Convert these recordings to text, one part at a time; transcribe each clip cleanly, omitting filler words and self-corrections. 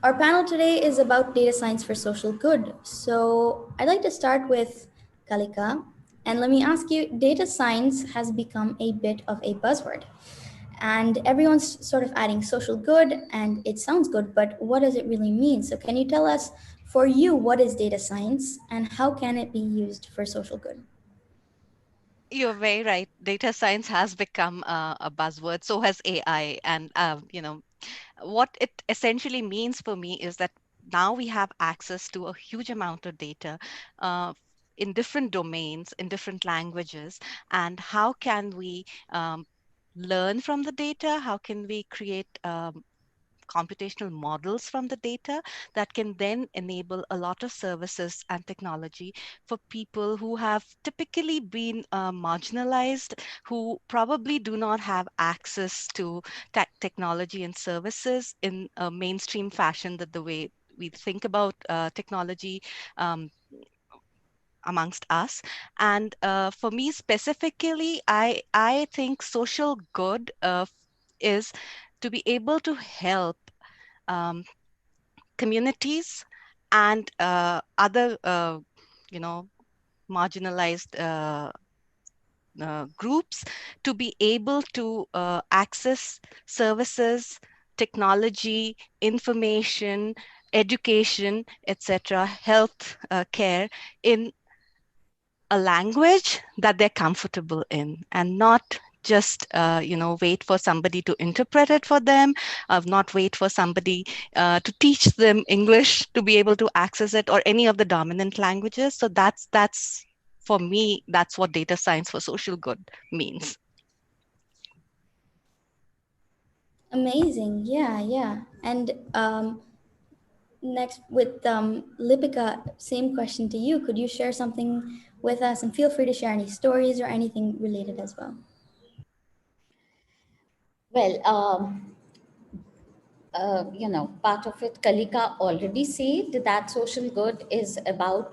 Our panel today is about data science for social good. So I'd like to start with Kalika. And let me ask you, data science has become a bit of a buzzword. And everyone's sort of adding social good, and it sounds good, but what does it really mean? So can you tell us, for you, what is data science and how can it be used for social good? You're very right. Data science has become a buzzword. So has AI. And, what it essentially means for me is that now we have access to a huge amount of data uh, in different domains, in different languages. And how can we learn from the data? How can we create computational models from the data that can then enable a lot of services and technology for people who have typically been marginalized, who probably do not have access to technology and services in a mainstream fashion, that the way we think about technology um, amongst us. And for me specifically, I think social good is to be able to help um, communities and other, you know, marginalized groups to be able to access services, technology, information, education, etc., health care in a language that they're comfortable in, and not just wait for somebody to interpret it for them, not wait for somebody to teach them English to be able to access it, or any of the dominant languages. So that's for me, that's what data science for social good means. Amazing. Yeah, yeah. And next with Lipika, same question to you. Could you share something with us, and feel free to share any stories or anything related as well? Well, part of it, Kalika already said that social good is about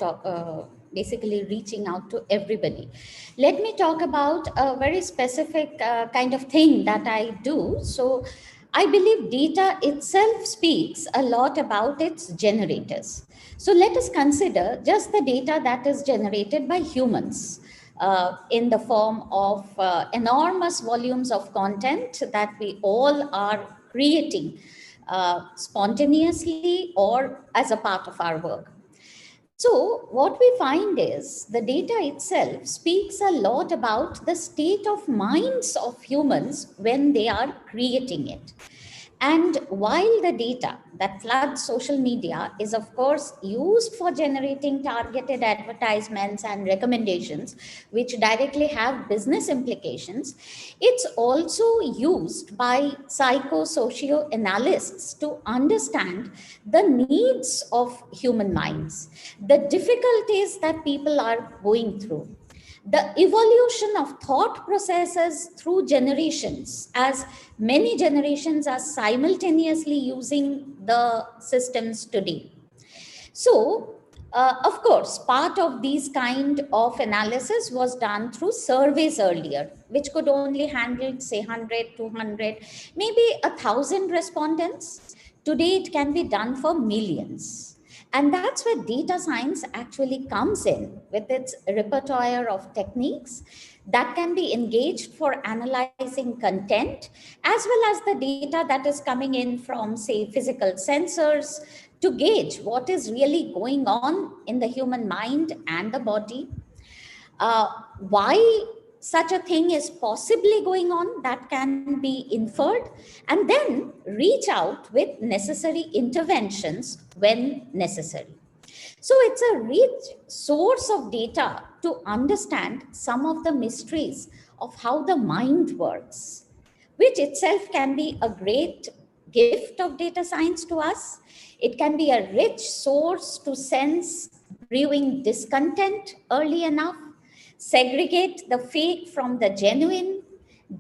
basically reaching out to everybody. Let me talk about a very specific kind of thing that I do. So, I believe data itself speaks a lot about its generators. So, let us consider just the data that is generated by humans. In the form of enormous volumes of content that we all are creating spontaneously or as a part of our work. So, what we find is the data itself speaks a lot about the state of minds of humans when they are creating it. And while the data that floods social media is, of course, used for generating targeted advertisements and recommendations, which directly have business implications, it's also used by psychosocial analysts to understand the needs of human minds, the difficulties that people are going through, the evolution of thought processes through generations, as many generations are simultaneously using the systems today. So, of course, part of these kind of analysis was done through surveys earlier, which could only handle, say, 100, 200, maybe 1,000 respondents. Today, it can be done for millions. And that's where data science actually comes in with its repertoire of techniques that can be engaged for analyzing content, as well as the data that is coming in from, say, physical sensors to gauge what is really going on in the human mind and the body, why such a thing is possibly going on that can be inferred, and then reach out with necessary interventions when necessary. So it's a rich source of data to understand some of the mysteries of how the mind works, which itself can be a great gift of data science to us. It can be a rich source to sense brewing discontent early enough, segregate the fake from the genuine,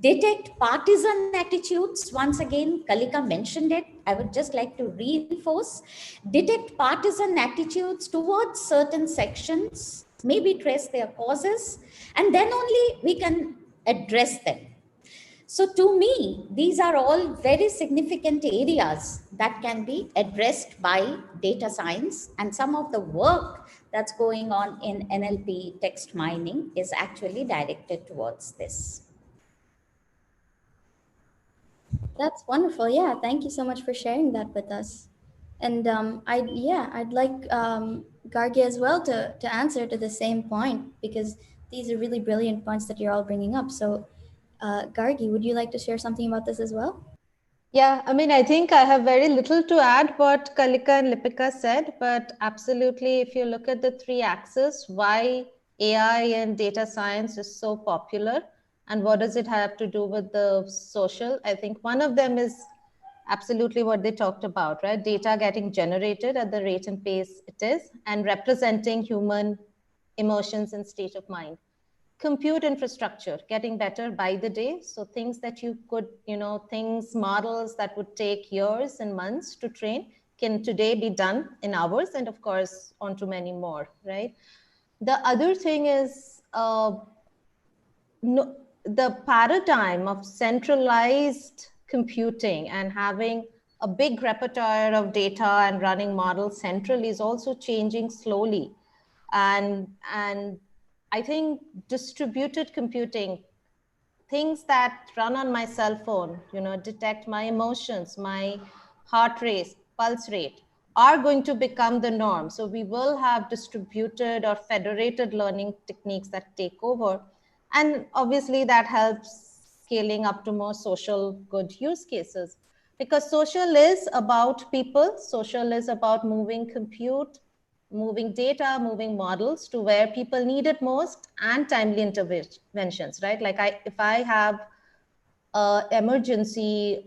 detect partisan attitudes. Once again, Kalika mentioned it. I would just like to reinforce, detect partisan attitudes towards certain sections, maybe trace their causes, and then only we can address them. So to me, these are all very significant areas that can be addressed by data science, and some of the work that's going on in NLP text mining is actually directed towards this. That's wonderful. Yeah, thank you so much for sharing that with us. And I'd like Gargi as well to answer to the same point, because these are really brilliant points that you're all bringing up. So, Gargi, would you like to share something about this as well? Yeah, I mean, I think I have very little to add what Kalika and Lipika said, but absolutely, if you look at the three axes, why AI and data science is so popular and what does it have to do with the social, I think one of them is absolutely what they talked about, right? Data getting generated at the rate and pace it is, and representing human emotions and state of mind. Compute infrastructure getting better by the day. So things that you could, models that would take years and months to train can today be done in hours, and of course, onto many more, right? The other thing is the paradigm of centralized computing and having a big repertoire of data and running models centrally is also changing slowly. And I think distributed computing, things that run on my cell phone, detect my emotions, my heart rate, pulse rate, are going to become the norm. So we will have distributed or federated learning techniques that take over. And obviously that helps scaling up to more social good use cases, because social is about people, social is about moving compute, moving data, moving models to where people need it most, and timely interventions, right? Like if I have emergency,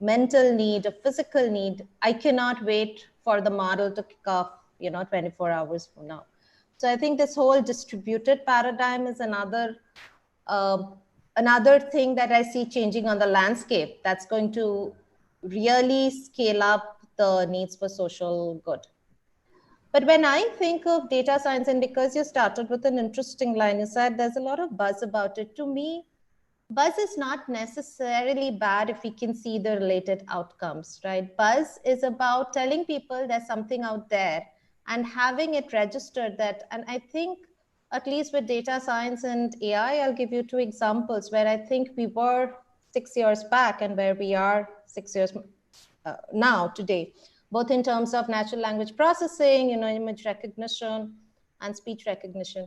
mental need, a physical need, I cannot wait for the model to kick off, 24 hours from now. So I think this whole distributed paradigm is another thing that I see changing on the landscape that's going to really scale up the needs for social good. But when I think of data science, and because you started with an interesting line, you said there's a lot of buzz about it. To me, buzz is not necessarily bad if we can see the related outcomes, right? Buzz is about telling people there's something out there and having it registered that, and I think at least with data science and AI, I'll give you two examples where I think we were 6 years back and where we are 6 years now today, both in terms of natural language processing, image recognition and speech recognition.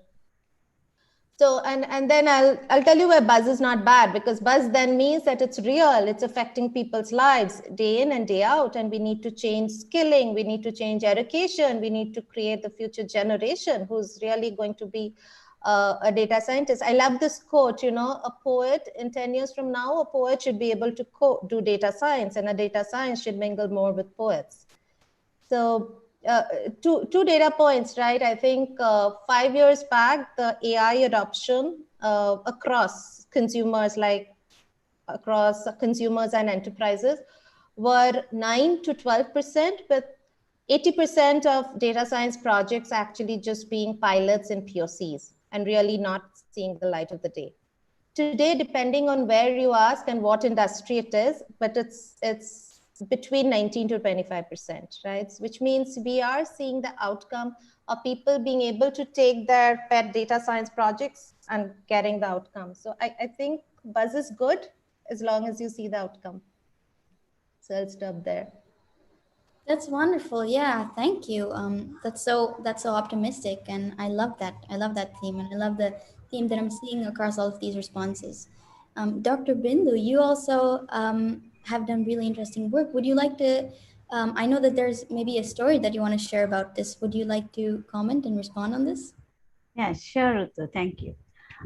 So, and then I'll tell you where buzz is not bad, because buzz then means that it's real, it's affecting people's lives day in and day out, and we need to change skilling, we need to change education, we need to create the future generation who's really going to be a data scientist. I love this quote, a poet in 10 years from now, a poet should be able to do data science, and a data science should mingle more with poets. So two data points, right? I think 5 years back, the AI adoption across consumers, and enterprises, were 9 to 12%, with 80% of data science projects actually just being pilots and POCs and really not seeing the light of the day. Today, depending on where you ask and what industry it is, but it's between 19 to 25%, right? Which means we are seeing the outcome of people being able to take their pet data science projects and getting the outcome. So I think buzz is good as long as you see the outcome. So I'll stop there. That's wonderful. Yeah, thank you. That's so optimistic, and I love that. I love that theme, and I love the theme that I'm seeing across all of these responses. Dr. Bindu, you also have done really interesting work. Would you like to? I know that there's maybe a story that you want to share about this. Would you like to comment and respond on this? Yeah, sure, Ruthu. Thank you.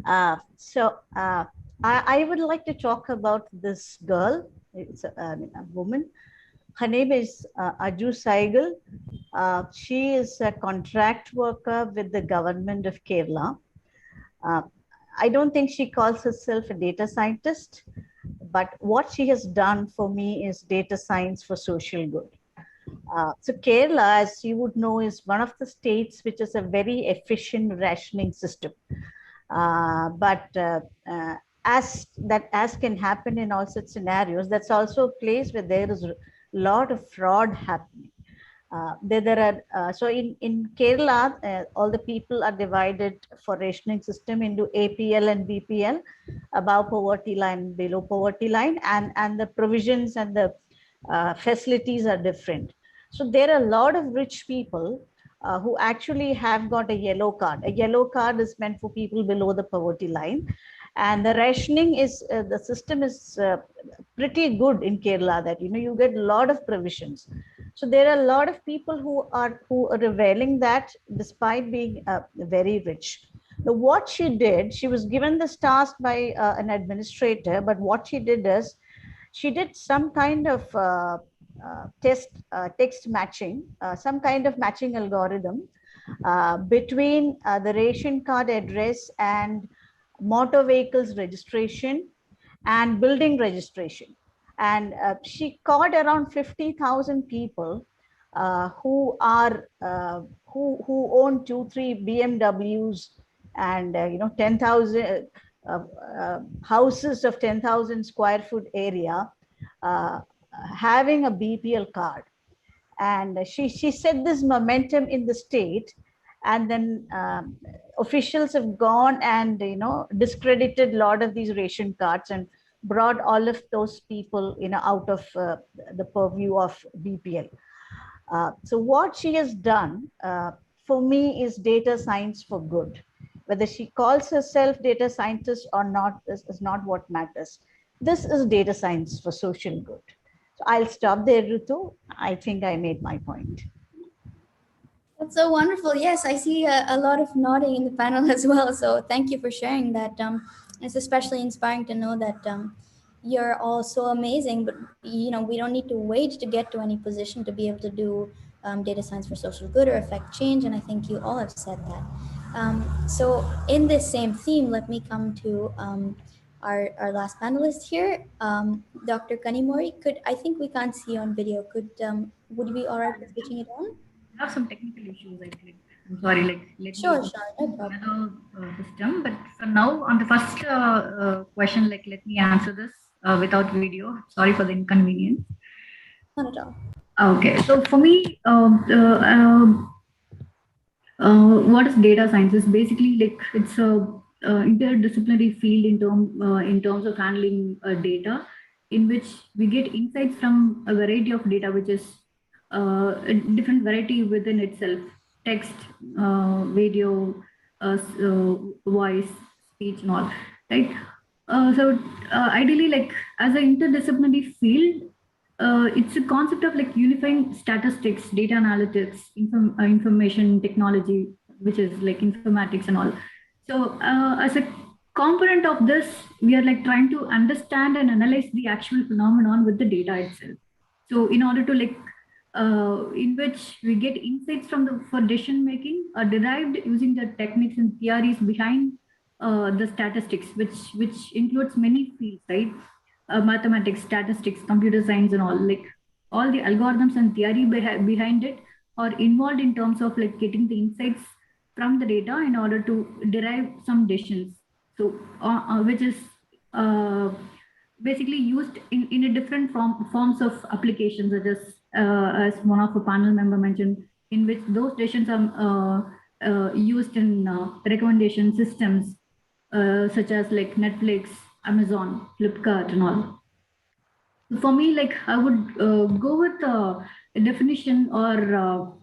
I would like to talk about this girl. It's a woman. Her name is Aju Saigal. She is a contract worker with the government of Kerala. I don't think she calls herself a data scientist, but what she has done for me is data science for social good. So Kerala, as you would know, is one of the states which is a very efficient rationing system. as can happen in all such scenarios, that's also a place where there is a lot of fraud happening. There are so in Kerala, all the people are divided for rationing system into APL and BPL, above poverty line, below poverty line, and the provisions and the facilities are different. So there are a lot of rich people who actually have got a yellow card. A yellow card is meant for people below the poverty line, and the rationing is the system is pretty good in Kerala, that you get a lot of provisions. So there are a lot of people who are revealing that despite being very rich. Now, what she did, she was given this task by an administrator, but what she did is she did some kind of text matching, some kind of matching algorithm between the ration card address and motor vehicles registration and building registration. And she caught around 50,000 people who are who own 2-3 BMWs and 10,000 houses of 10,000 square foot area, having a BPL card. And she set this momentum in the state, and then officials have gone and discredited a lot of these ration cards and brought all of those people out of the purview of BPL. So what she has done for me is data science for good. Whether she calls herself data scientist or not is not what matters. This is data science for social good. So I'll stop there, Ruthu. I think I made my point. That's so wonderful. Yes, I see a lot of nodding in the panel as well. So thank you for sharing that. It's especially inspiring to know that you're all so amazing, but we don't need to wait to get to any position to be able to do data science for social good or affect change. And I think you all have said that. So in this same theme, let me come to our last panelist here, Dr. Kanimozhi. I think we can't see you on video. Would you be all right with switching it on? I have some technical issues. I'm sorry. Let Sure, me no problem. another system. But for now, on the first question, let me answer this without video. Sorry for the inconvenience. Not at all. Okay, so for me, what is data science? Is basically it's a interdisciplinary field in terms of handling data, in which we get insights from a variety of data, which is a different variety within itself: text, video, voice, speech, and all. Right. So ideally, as an interdisciplinary field, it's a concept of unifying statistics, data analytics, information technology, which is informatics and all. So as a component of this, we are trying to understand and analyze the actual phenomenon with the data itself. So in order to in which we get insights for decision making are derived using the techniques and theories behind the statistics, which includes many fields, right? Mathematics, statistics, computer science, and all the algorithms and theory behind it are involved in terms of getting the insights from the data in order to derive some decisions. So which is basically used in a different forms of applications, such as one of the panel member mentioned, in which those decisions are used in recommendation systems such as Netflix, Amazon, Flipkart, and all. For me, I would go with a definition or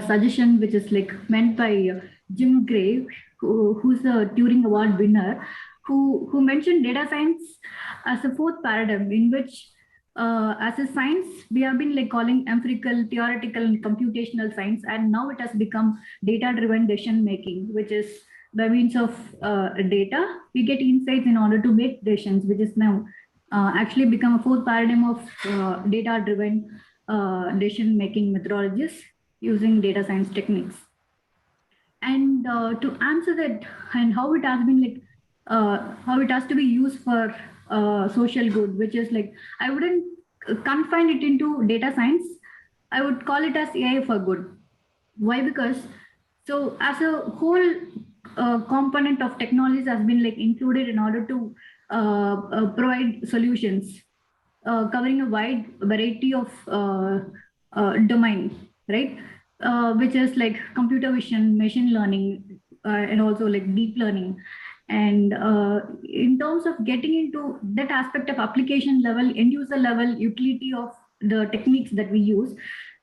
suggestion which is meant by Jim Gray, who's a Turing Award winner, who mentioned data science as a fourth paradigm, in which as a science we have been calling empirical, theoretical, and computational science, and now it has become data-driven decision making, which is by means of data we get insights in order to make decisions, which is now actually become a fourth paradigm of data-driven decision making methodologies using data science techniques. And to answer that, and how it has been how it has to be used for social good, which is I wouldn't confine it into data science. I would call it as AI for good. Why? Because so as a whole component of technologies has been like included in order to provide solutions covering a wide variety of domain, right? Which is like computer vision, machine learning, and also like deep learning. And in terms of getting into that aspect of application level, end user level utility of the techniques that we use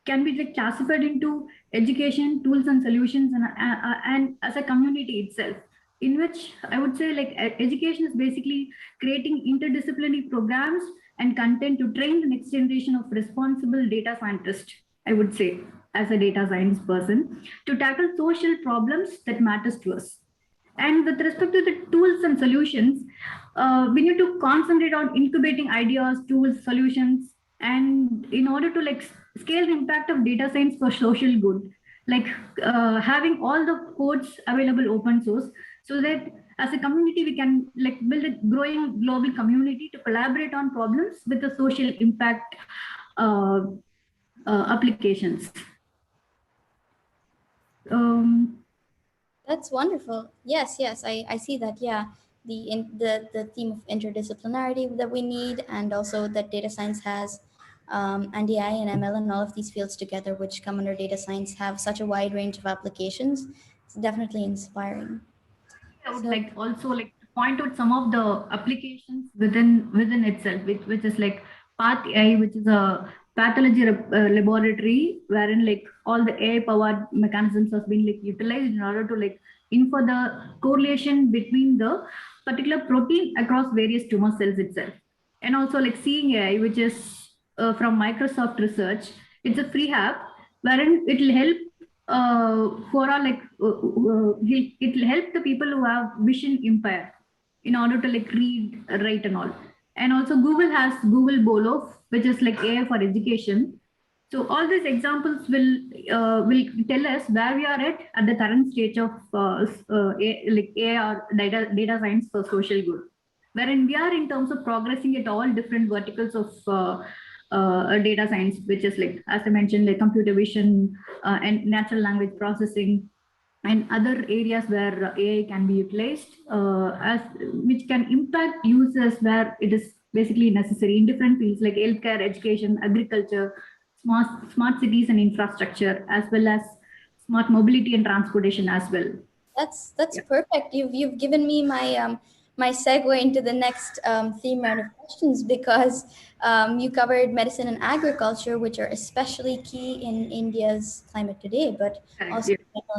can be like classified into education, tools and solutions, and as a community itself, in which I would say like education is basically creating interdisciplinary programs and content to train the next generation of responsible data scientists, I would say, as a data science person, to tackle social problems that matters to us. And with respect to the tools and solutions, we need to concentrate on incubating ideas, tools, solutions, and in order to like scale the impact of data science for social good, like having all the codes available open source, so that as a community we can like build a growing global community to collaborate on problems with the social impact uh, applications. That's wonderful. Yes, yes, I see that. Yeah, the theme of interdisciplinarity that we need, and also that data science has, and AI and ML and all of these fields together, which come under data science, have such a wide range of applications. It's definitely inspiring. I would So, like also like to point out some of the applications within itself, which is like Path AI, which is a pathology laboratory wherein like all the AI powered mechanisms has been like utilized in order to like infer the correlation between the particular protein across various tumor cells itself. And also like Seeing AI, which is from Microsoft Research. It's a free app wherein it will help for all like it will help the people who have vision impair in order to like read, write, and all. And also Google has Google Bolo, which is like AI for education. So all these examples will tell us where we are at the current stage of like AI or data science for social good, wherein we are in terms of progressing at all different verticals of data science, which is like, as I mentioned, like computer vision and natural language processing, and other areas where AI can be utilized, as which can impact users where it is basically necessary in different fields like healthcare, education, agriculture, smart cities and infrastructure, as well as smart mobility and transportation as well. that's perfect. You've given me my segue into the next theme round of questions, because you covered medicine and agriculture, which are especially key in India's climate today, but Correct. also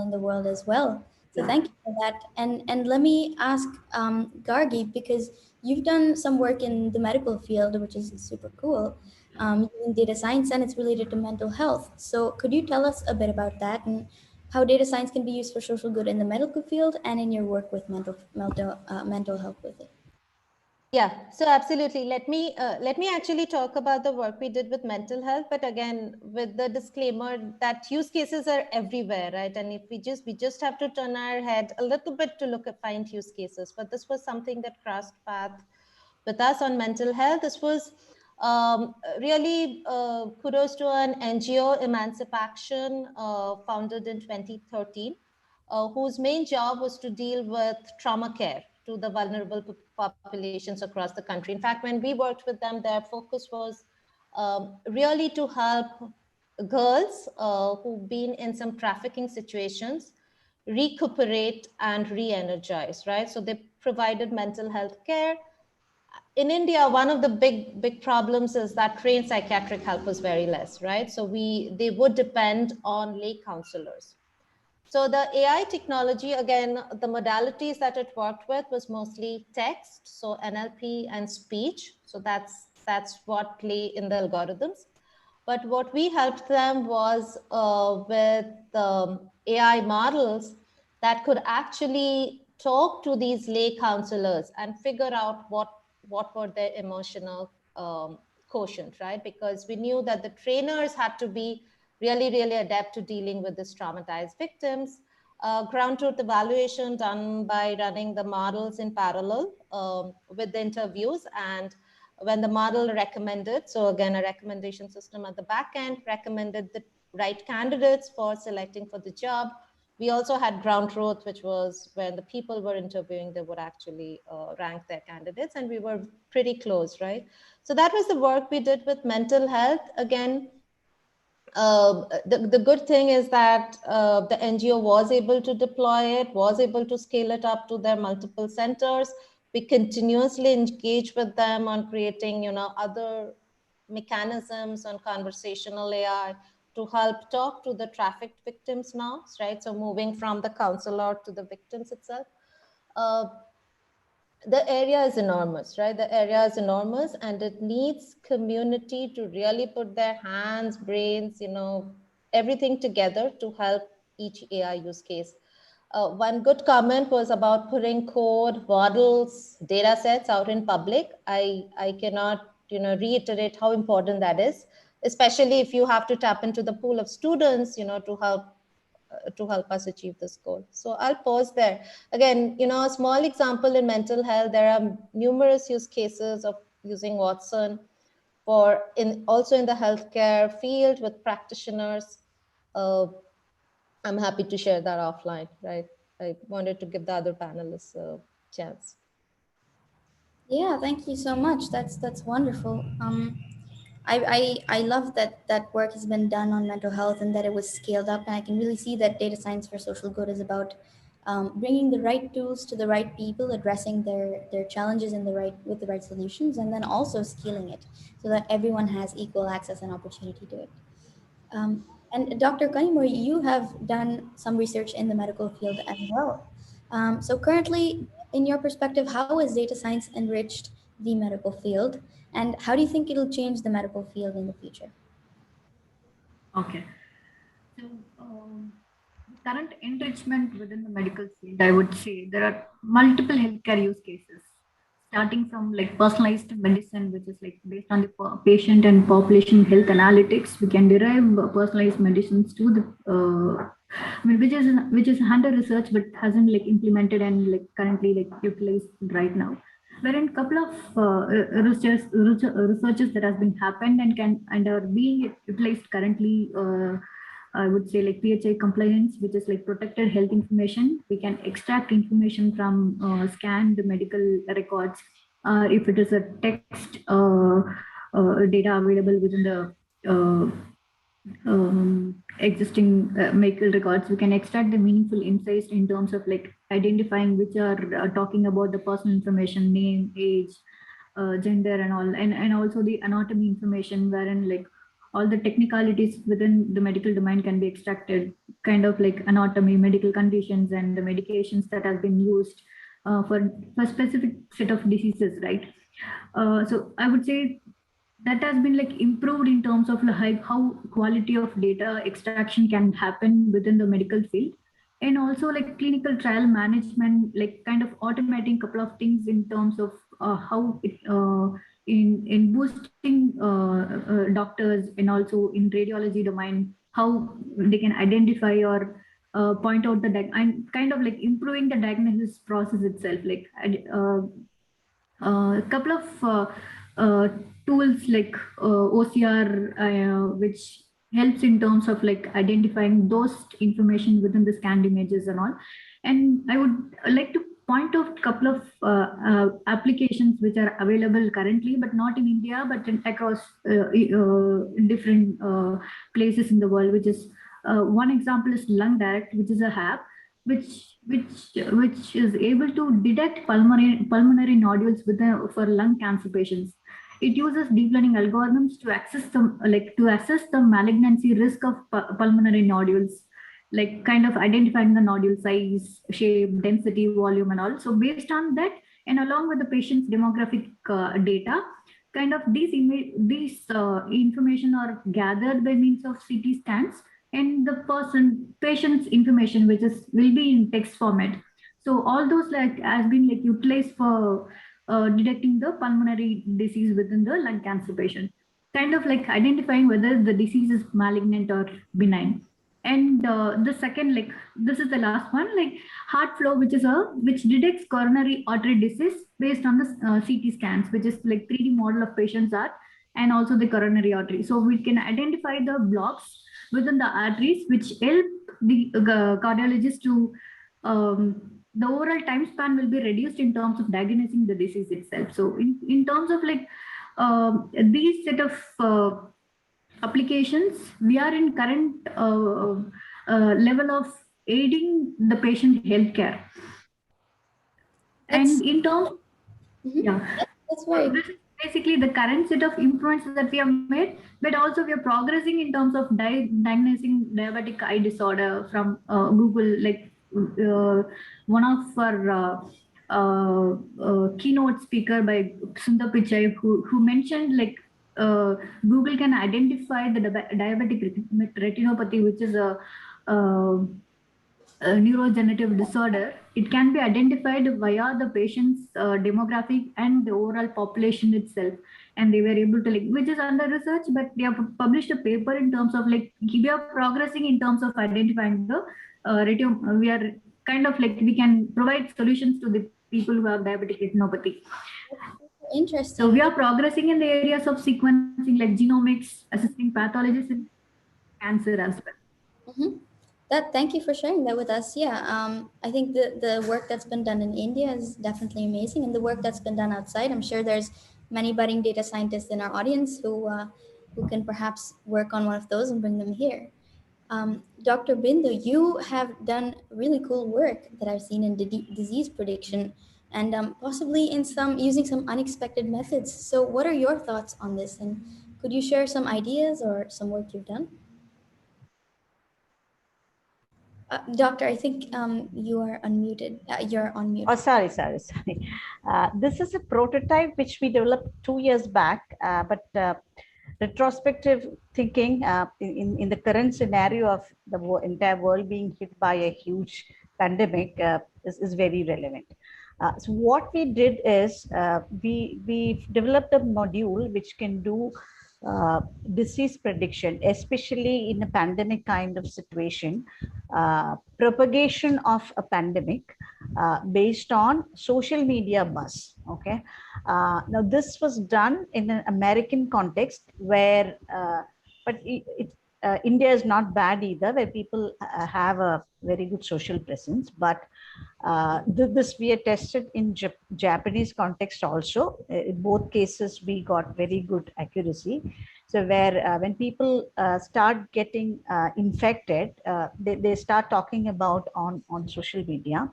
in the world as well. So thank you for that. And let me ask Gargi, because you've done some work in the medical field, which is super cool, using data science, and it's related to mental health. So could you tell us a bit about that, and how data science can be used for social good in the medical field and in your work with mental health with it? Yeah, so absolutely. Let me actually talk about the work we did with mental health, but again, with the disclaimer that use cases are everywhere, right? And if we just have to turn our head a little bit to look at find use cases. But this was something that crossed path with us on mental health. This was really kudos to an NGO, Emancipation, founded in 2013, whose main job was to deal with trauma care to the vulnerable populations across the country. In fact, when we worked with them, their focus was really to help girls who've been in some trafficking situations recuperate and re-energize, right? So they provided mental health care. In India, one of the big problems is that trained psychiatric help was very less, right? So they would depend on lay counselors. So the AI technology, again, the modalities that it worked with was mostly text, so NLP and speech. So that's what lay in the algorithms. But what we helped them was with AI models that could actually talk to these lay counselors and figure out what were their emotional quotient, right? Because we knew that the trainers had to be really adept to dealing with these traumatized victims. Ground truth evaluation done by running the models in parallel with the interviews, and when the model recommended, so again, a recommendation system at the back end recommended the right candidates for selecting for the job, We also had ground truth, which was when the people were interviewing, they would actually rank their candidates, and we were pretty close, right? So that was the work we did with mental health. Again, the good thing is that the NGO was able to deploy it, was able to scale it up to their multiple centers. We continuously engage with them on creating, other mechanisms on conversational AI to help talk to the trafficked victims now, right? So moving from the counselor to the victims itself. The area is enormous, right? The area is enormous, and it needs community to really put their hands, brains, everything together to help each AI use case. One good comment was about putting code, models, data sets out in public. I cannot, reiterate how important that is, especially if you have to tap into the pool of students, to help us achieve this goal. So I'll pause there. Again, a small example in mental health, there are numerous use cases of using Watson also in the healthcare field with practitioners. I'm happy to share that offline, right? I wanted to give the other panelists a chance. Yeah, thank you so much. That's wonderful. I love that that work has been done on mental health and that it was scaled up. And I can really see that data science for social good is about bringing the right tools to the right people, addressing their challenges in the right with the right solutions, and then also scaling it so that everyone has equal access and opportunity to it. And Dr. Kanimozhi, you have done some research in the medical field as well. So currently, in your perspective, how has data science enriched the medical field, and how do you think it'll change the medical field in the future? Okay. So, the current enrichment within the medical field, I would say there are multiple healthcare use cases, starting from like personalized medicine, which is like based on the patient and population health analytics. We can derive personalized medicines to the, I mean, which is under research but hasn't like implemented and like currently like utilized right now. Wherein couple of researches that has been happened and are being utilized currently. I would say like PHI compliance, which is like protected health information. We can extract information from scanned medical records, if it is a text data available within the existing medical records. We can extract the meaningful insights in terms of like identifying which are talking about the personal information, name, age, gender, and all, and also the anatomy information, wherein like all the technicalities within the medical domain can be extracted, kind of like anatomy, medical conditions, and the medications that have been used for specific set of diseases, right? So I would say that has been like improved in terms of like how quality of data extraction can happen within the medical field, and also like clinical trial management, like kind of automating couple of things in terms of how it in boosting doctors, and also in radiology domain, how they can identify or point out the and kind of like improving the diagnosis process itself, like a couple of tools like OCR, which helps in terms of like identifying those information within the scanned images and all. And I would like to point out a couple of applications which are available currently, but not in India, but across different places in the world, which is one example is Lung Direct, which is a app which is able to detect pulmonary nodules for lung cancer patients. It uses deep learning algorithms to assess the malignancy risk of pulmonary nodules, like kind of identifying the nodule size, shape, density, volume, and all. So based on that, and along with the patient's demographic data, kind of these information are gathered by means of CT scans, and the patient's information, which will be in text format. So all those like has been like utilized for detecting the pulmonary disease within the lung cancer patient, kind of like identifying whether the disease is malignant or benign. And the second, like this is the last one, like heart flow, which detects coronary artery disease based on the CT scans, which is like 3D model of patient's heart and also the coronary artery. So we can identify the blocks within the arteries, which help the cardiologist to the overall time span will be reduced in terms of diagnosing the disease itself. So in terms of like these set of applications, we are in current level of aiding the patient healthcare. That's, And in terms, yeah, that's so very, this is basically the current set of improvements that we have made, but also we are progressing in terms of diagnosing diabetic eye disorder from Google. Like one of our keynote speaker by Sundar Pichai, who mentioned like Google can identify the diabetic retinopathy, which is a neurodegenerative disorder. It can be identified via the patient's demographic and the overall population itself. And they were able to like, which is under research, but they have published a paper in terms of like, we are progressing in terms of identifying the we are kind of like, we can provide solutions to the people who have diabetic retinopathy. interesting. So we are progressing in the areas of sequencing like genomics, assisting pathologists in cancer as well. Thank you for sharing that with us. Yeah, I think the work that's been done in India is definitely amazing, and the work that's been done outside, I'm sure there's many budding data scientists in our audience who can perhaps work on one of those and bring them here. Dr. Bindu, you have done really cool work that I've seen in disease prediction, and possibly in some using some unexpected methods. So, what are your thoughts on this? And could you share some ideas or some work you've done? Doctor, I think you are unmuted. You're on mute. Oh, sorry. This is a prototype which we developed 2 years back, but retrospective thinking in the current scenario of the entire world being hit by a huge pandemic is very relevant. So what we did is we developed a module which can do disease prediction, especially in a pandemic kind of situation, propagation of a pandemic based on social media buzz. Okay, now this was done in an American context where, but India is not bad either, where people have a very good social presence. But this we are tested in Japanese context also. In both cases, we got very good accuracy. So where when people start getting infected, they start talking about on social media,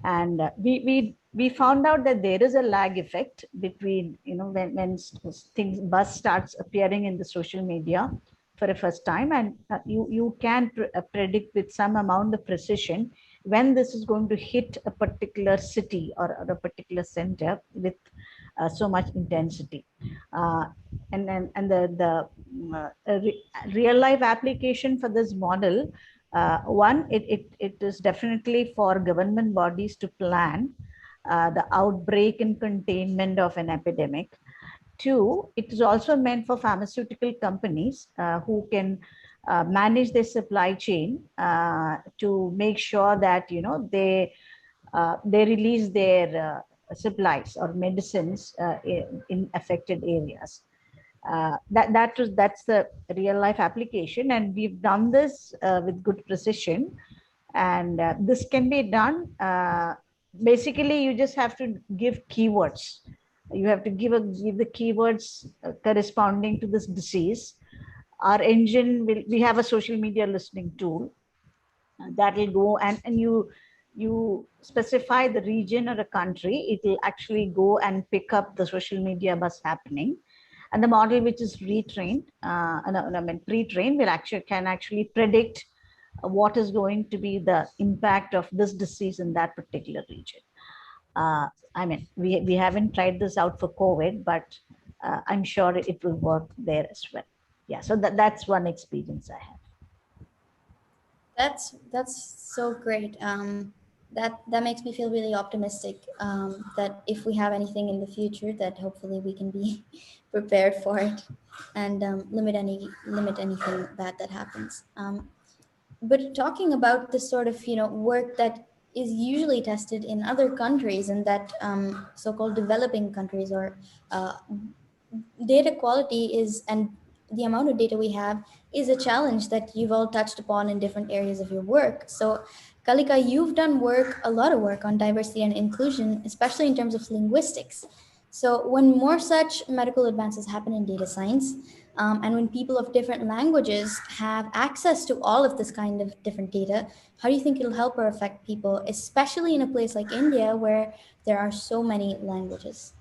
and we found out that there is a lag effect between when things buzz starts appearing in the social media for the first time, and you can predict with some amount of precision when this is going to hit a particular city or a particular center with so much intensity. And the real life application for this model, one, it is definitely for government bodies to plan the outbreak and containment of an epidemic. Two, it is also meant for pharmaceutical companies who can manage their supply chain to make sure that they release their supplies or medicines in affected areas. That's the real life application, and we've done this with good precision. And this can be done. Basically, you just have to give keywords. You have to give the keywords corresponding to this disease. Our engine we have a social media listening tool that will go and you specify the region or a country. It will actually go and pick up the social media buzz happening, and the model, which is retrained, pre-trained, can actually predict what is going to be the impact of this disease in that particular region. We haven't tried this out for COVID, but I'm sure it will work there as well. Yeah, so that's one experience I have. That's so great. That makes me feel really optimistic. That if we have anything in the future, that hopefully we can be prepared for it and limit anything bad that happens. But talking about the sort of work that is usually tested in other countries and that so-called developing countries or data quality is and the amount of data we have is a challenge that you've all touched upon in different areas of your work. So, Kalika, you've done a lot of work on diversity and inclusion, especially in terms of linguistics. So, when more such medical advances happen in data science, and when people of different languages have access to all of this kind of different data, how do you think it'll help or affect people, especially in a place like India where there are so many languages?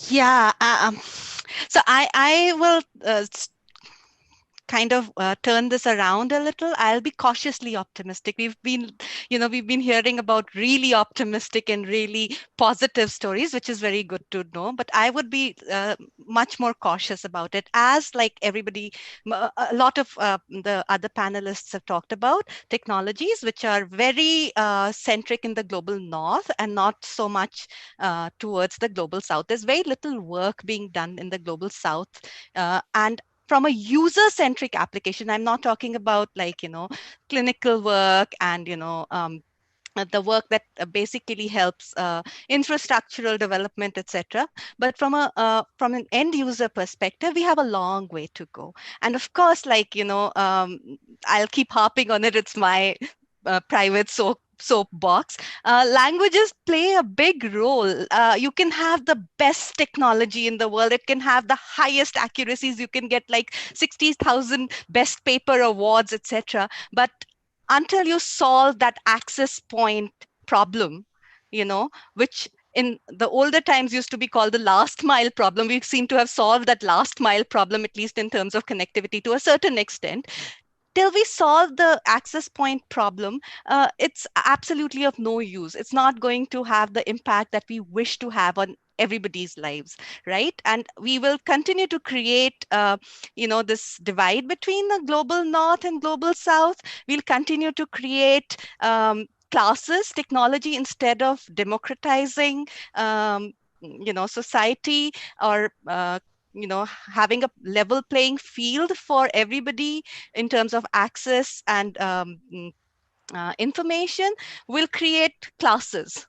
Yeah. So I will kind of turn this around a little. I'll be cautiously optimistic. We've been hearing about really optimistic and really positive stories, which is very good to know. But I would be much more cautious about it, as like everybody, a lot of the other panelists have talked about technologies which are very centric in the global north and not so much towards the global south. There's very little work being done in the global south, and from a user-centric application. I'm not talking about like, clinical work and, the work that basically helps infrastructural development, etc. But from an end user perspective, we have a long way to go. And of course, like, I'll keep harping on it. It's my private soapbox. Languages play a big role. You can have the best technology in the world. It can have the highest accuracies. You can get like 60,000 best paper awards, etc. But until you solve that access point problem, which in the older times used to be called the last mile problem, we seem to have solved that last mile problem, at least in terms of connectivity to a certain extent. Till we solve the access point problem, it's absolutely of no use. It's not going to have the impact that we wish to have on everybody's lives, right? And we will continue to create, this divide between the global north and global south. We'll continue to create classes, technology, instead of democratizing, society, or having a level playing field for everybody in terms of access and information. Will create classes.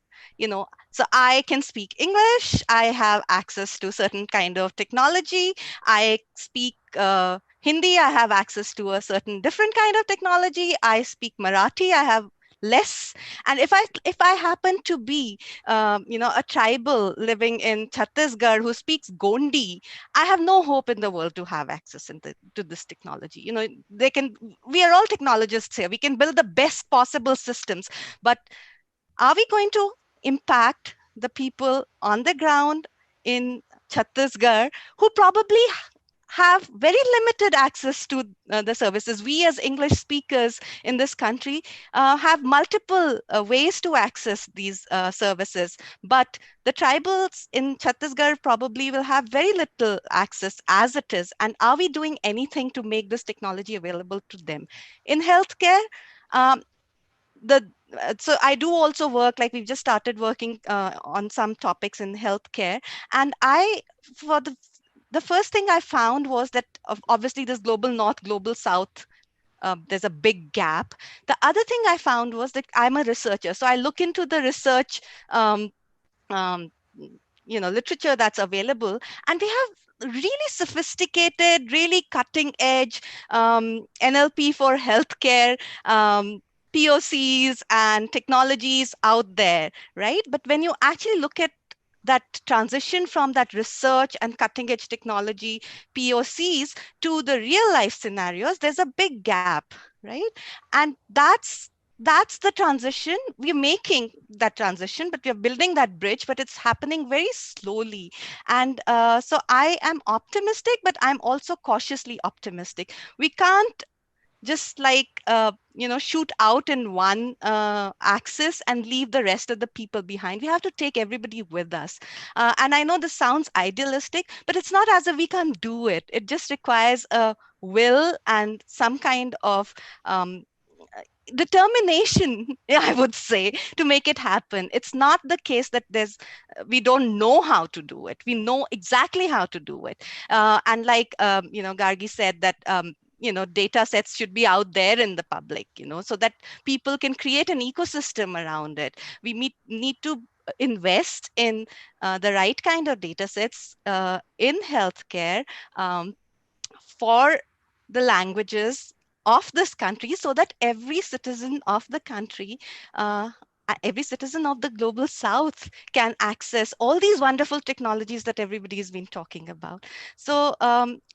So I can speak English. I have access to certain kind of technology. I speak Hindi. I have access to a certain different kind of technology. I speak Marathi. I have less. And if I happen to be a tribal living in Chhattisgarh who speaks Gondi, I have no hope in the world to have access to this technology. We are all technologists here. We can build the best possible systems, but are we going to impact the people on the ground in Chhattisgarh who probably have very limited access to the services? We as English speakers in this country have multiple ways to access these services, but the tribals in Chhattisgarh probably will have very little access as it is. And are we doing anything to make this technology available to them? In healthcare, um, so I do also work, like we've just started working on some topics in healthcare. And for the first thing I found was that obviously this global north, global south, there's a big gap. The other thing I found was that I'm a researcher. So I look into the research, um, literature that's available. And we have really sophisticated, really cutting edge NLP for healthcare, POCs and technologies out there, right? But when you actually look at that transition from that research and cutting edge technology POCs to the real life scenarios, there's a big gap, right? And that's the transition. We're making that transition, but we're building that bridge, but it's happening very slowly. And so I am optimistic, but I'm also cautiously optimistic. We can't just like shoot out in one axis and leave the rest of the people behind. We have to take everybody with us, and I know this sounds idealistic, but it's not as if we can't do it. It just requires a will and some kind of determination, I would say, to make it happen. It's not the case that we don't know how to do it. We know exactly how to do it. And like Gargi said that data sets should be out there in the public, so that people can create an ecosystem around it. We need to invest in the right kind of data sets in healthcare, for the languages of this country, so that every citizen of the country, every citizen of the global south can access all these wonderful technologies that everybody's been talking about. So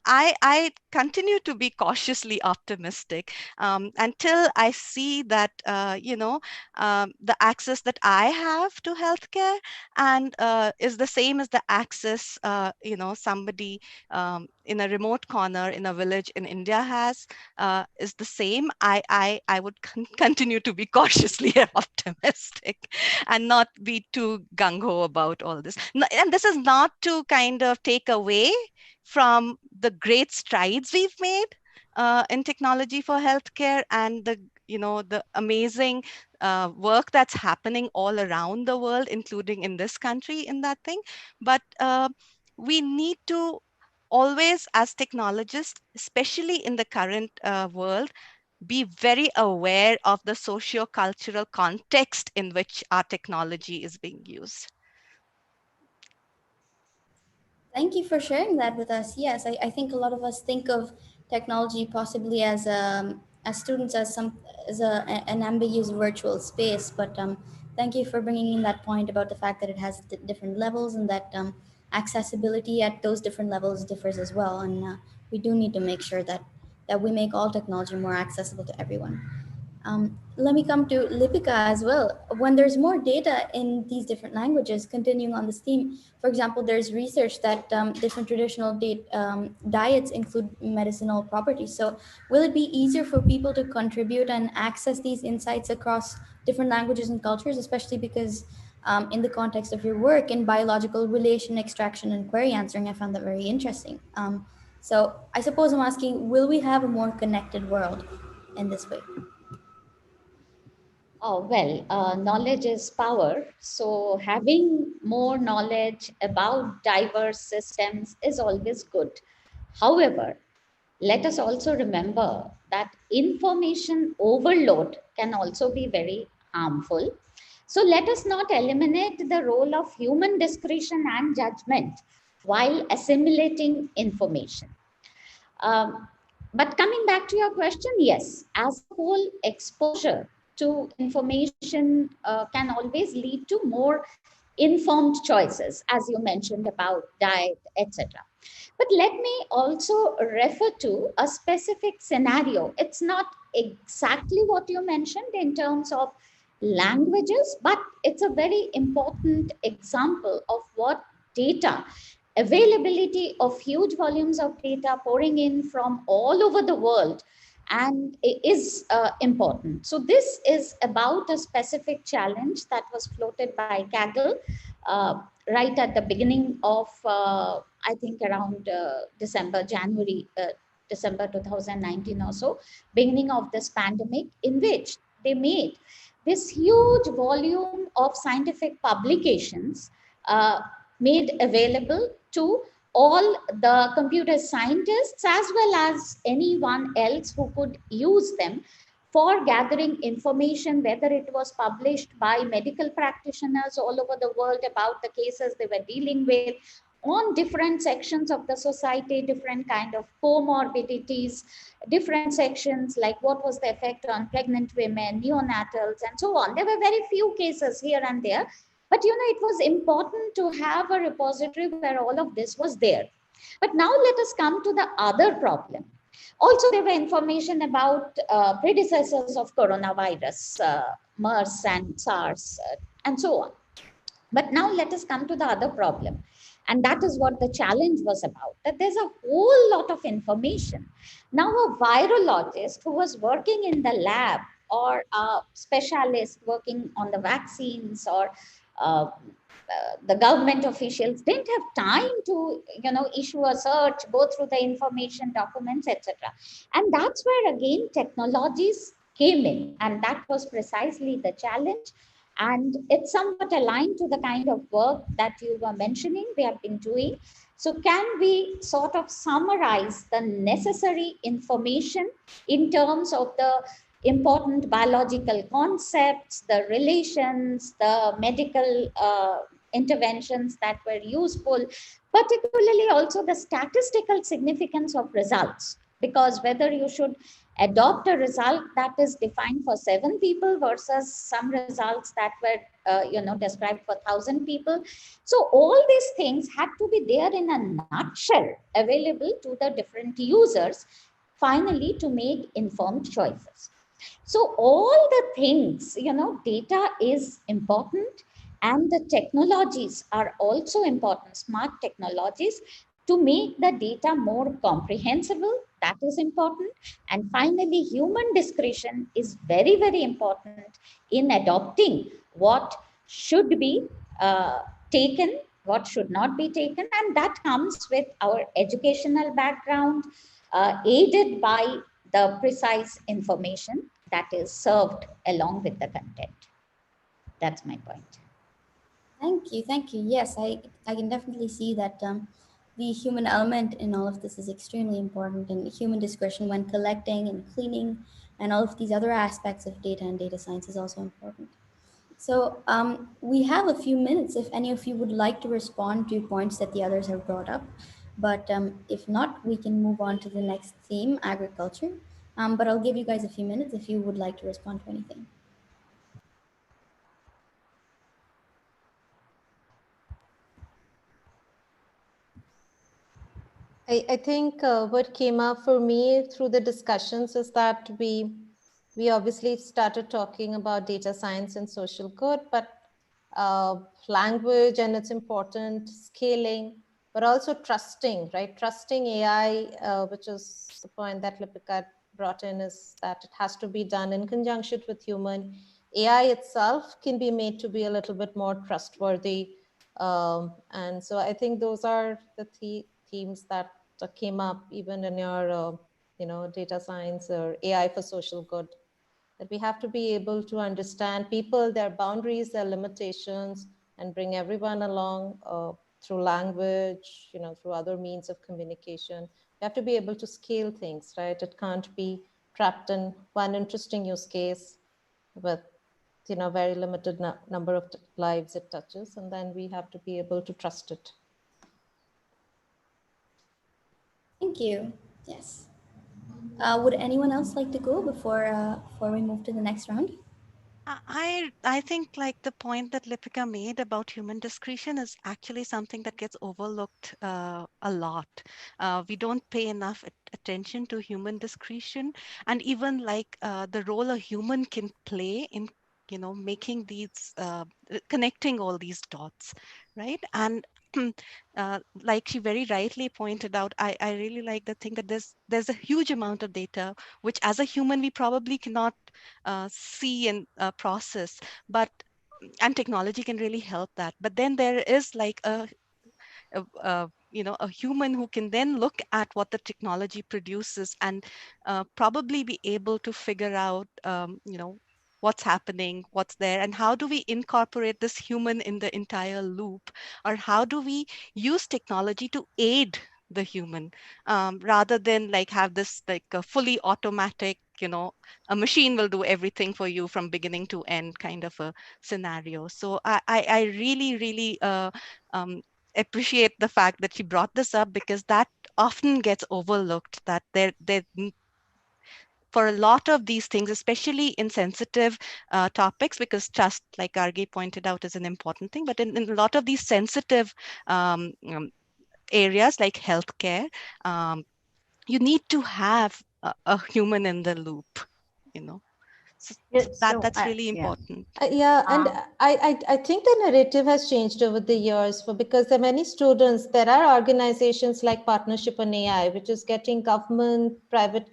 I continue to be cautiously optimistic until I see that the access that I have to healthcare and is the same as the access somebody in a remote corner in a village in India has, is the same. I would continue to be cautiously optimistic and not be too gung-ho about all this. And this is not to kind of take away from the great strides we've made in technology for healthcare, and the amazing work that's happening all around the world, including in this country, in that thing. But we need to always, as technologists, especially in the current world, be very aware of the socio-cultural context in which our technology is being used. Thank you for sharing that with us. Yes, I think a lot of us think of technology possibly as students an ambiguous virtual space. But thank you for bringing in that point about the fact that it has different levels, and that accessibility at those different levels differs as well. And we do need to make sure that we make all technology more accessible to everyone. Let me come to Lipika as well. When there's more data in these different languages, continuing on this theme, for example, there's research that different traditional diets include medicinal properties. So will it be easier for people to contribute and access these insights across different languages and cultures, especially because in the context of your work in biological relation extraction and query answering, I found that very interesting. So I suppose I'm asking, will we have a more connected world in this way? Oh, well, knowledge is power. So having more knowledge about diverse systems is always good. However, let us also remember that information overload can also be very harmful. So let us not eliminate the role of human discretion and judgment while assimilating information. Um, but coming back to your question, yes, as a whole, exposure to information can always lead to more informed choices, as you mentioned about diet, etc. But let me also refer to a specific scenario. It's not exactly what you mentioned in terms of languages, but it's a very important example of what data availability of huge volumes of data pouring in from all over the world and is important. So this is about a specific challenge that was floated by Kaggle right at the beginning of I think around December 2019 or so, beginning of this pandemic, in which they made this huge volume of scientific publications made available to all the computer scientists as well as anyone else who could use them for gathering information, whether it was published by medical practitioners all over the world about the cases they were dealing with on different sections of the society, different kind of comorbidities, different sections like what was the effect on pregnant women, neonatals, and so on. There were very few cases here and there, but it was important to have a repository where all of this was there. But now let us come to the other problem. Also, there were information about predecessors of coronavirus, MERS and SARS, and so on. But now let us come to the other problem. And that is what the challenge was about, that there's a whole lot of information. Now, a virologist who was working in the lab, or a specialist working on the vaccines, or the government officials didn't have time to issue a search, go through the information documents, etc. And that's where again technologies came in, and that was precisely the challenge. And it's somewhat aligned to the kind of work that you were mentioning we have been doing. So can we sort of summarize the necessary information in terms of the important biological concepts, the relations, the medical interventions that were useful, particularly also the statistical significance of results? Because whether you should adopt a result that is defined for 7 people versus some results that were described for 1,000 people. So all these things had to be there in a nutshell, available to the different users, finally, to make informed choices. So all the things, data is important, and the technologies are also important, smart technologies, to make the data more comprehensible. That is important. And finally, human discretion is very, very important in adopting what should be taken, what should not be taken. And that comes with our educational background, aided by the precise information that is served along with the content. That's my point. Thank you, thank you. Yes, I can definitely see that the human element in all of this is extremely important, and human discretion when collecting and cleaning and all of these other aspects of data and data science is also important. So we have a few minutes if any of you would like to respond to points that the others have brought up. But if not, we can move on to the next theme, agriculture. But I'll give you guys a few minutes if you would like to respond to anything. I think what came up for me through the discussions is that we obviously started talking about data science and social good, but language and its important scaling, but also trusting, right? Trusting AI, which is the point that Lipika brought in, is that it has to be done in conjunction with human. AI itself can be made to be a little bit more trustworthy. And so I think those are the themes that came up even in your, data science or AI for social good. That we have to be able to understand people, their boundaries, their limitations, and bring everyone along through language, through other means of communication. We have to be able to scale things, right? It can't be trapped in one interesting use case with very limited number of lives it touches, and then we have to be able to trust it. Thank you. Yes. Would anyone else like to go before we move to the next round? I think like the point that Lipika made about human discretion is actually something that gets overlooked a lot. We don't pay enough attention to human discretion, and even like the role a human can play in making these connecting all these dots, right? And like she very rightly pointed out, I really like the thing that there's a huge amount of data which as a human we probably cannot see and process, but and technology can really help that. But then there is like a human who can then look at what the technology produces and probably be able to figure out what's happening, what's there, and how do we incorporate this human in the entire loop, or how do we use technology to aid the human, rather than like have this like a fully automatic, a machine will do everything for you from beginning to end kind of a scenario. So I really, really appreciate the fact that she brought this up, because that often gets overlooked, that there for a lot of these things, especially in sensitive topics, because trust, like Gargi pointed out, is an important thing, but in a lot of these sensitive areas like healthcare, you need to have a human in the loop, so, that's really important. And I think the narrative has changed over the years, because there are many students. There are organizations like Partnership on AI, which is getting government, private,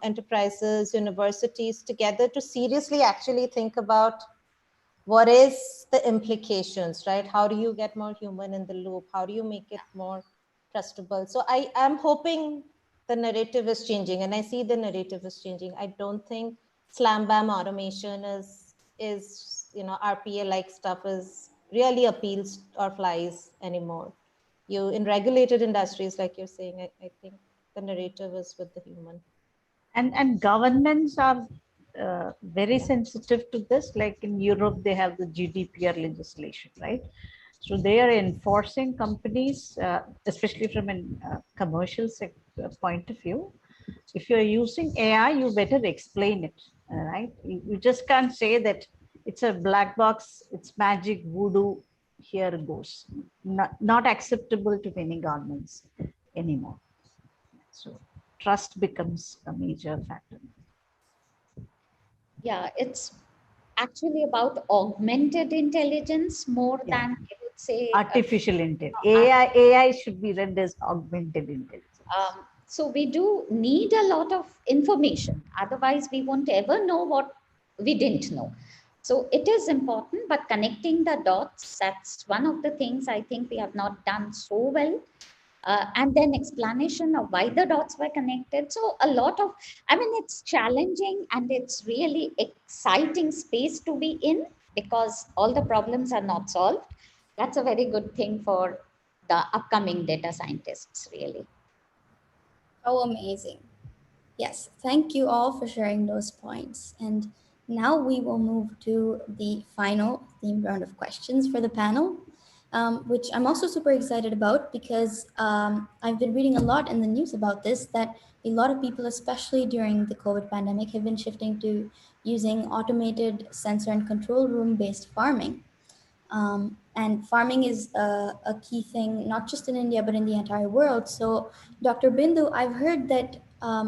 enterprises, universities together to seriously actually think about what is the implications, right? How do you get more human in the loop? How do you make it more trustable? So I am hoping the narrative is changing, and I see the narrative is changing. I don't think slam bam automation is RPA like stuff is really appeals or flies anymore. You in regulated industries, like you're saying, I think the narrative is with the human. And governments are very sensitive to this. Like in Europe, they have the GDPR legislation, right? So they are enforcing companies, especially from a commercial point of view. If you're using AI, you better explain it, right? You just can't say that it's a black box, it's magic, voodoo, here it goes. Not acceptable to many governments anymore. So trust becomes a major factor. Yeah, it's actually about augmented intelligence more than I would say artificial intelligence. AI should be read as augmented intelligence. So we do need a lot of information. Otherwise, we won't ever know what we didn't know. So it is important, but connecting the dots, that's one of the things I think we have not done so well. And then explanation of why the dots were connected. So a lot of, I mean, it's challenging and it's really exciting space to be in because all the problems are not solved. That's a very good thing for the upcoming data scientists, really. Oh, amazing. Yes, thank you all for sharing those points. And now we will move to the final theme round of questions for the panel, which I'm also super excited about because I've been reading a lot in the news about this, that a lot of people, especially during the COVID pandemic, have been shifting to using automated sensor and control room based farming. And farming is a key thing, not just in India, but in the entire world. So, Dr. Bindu, I've heard that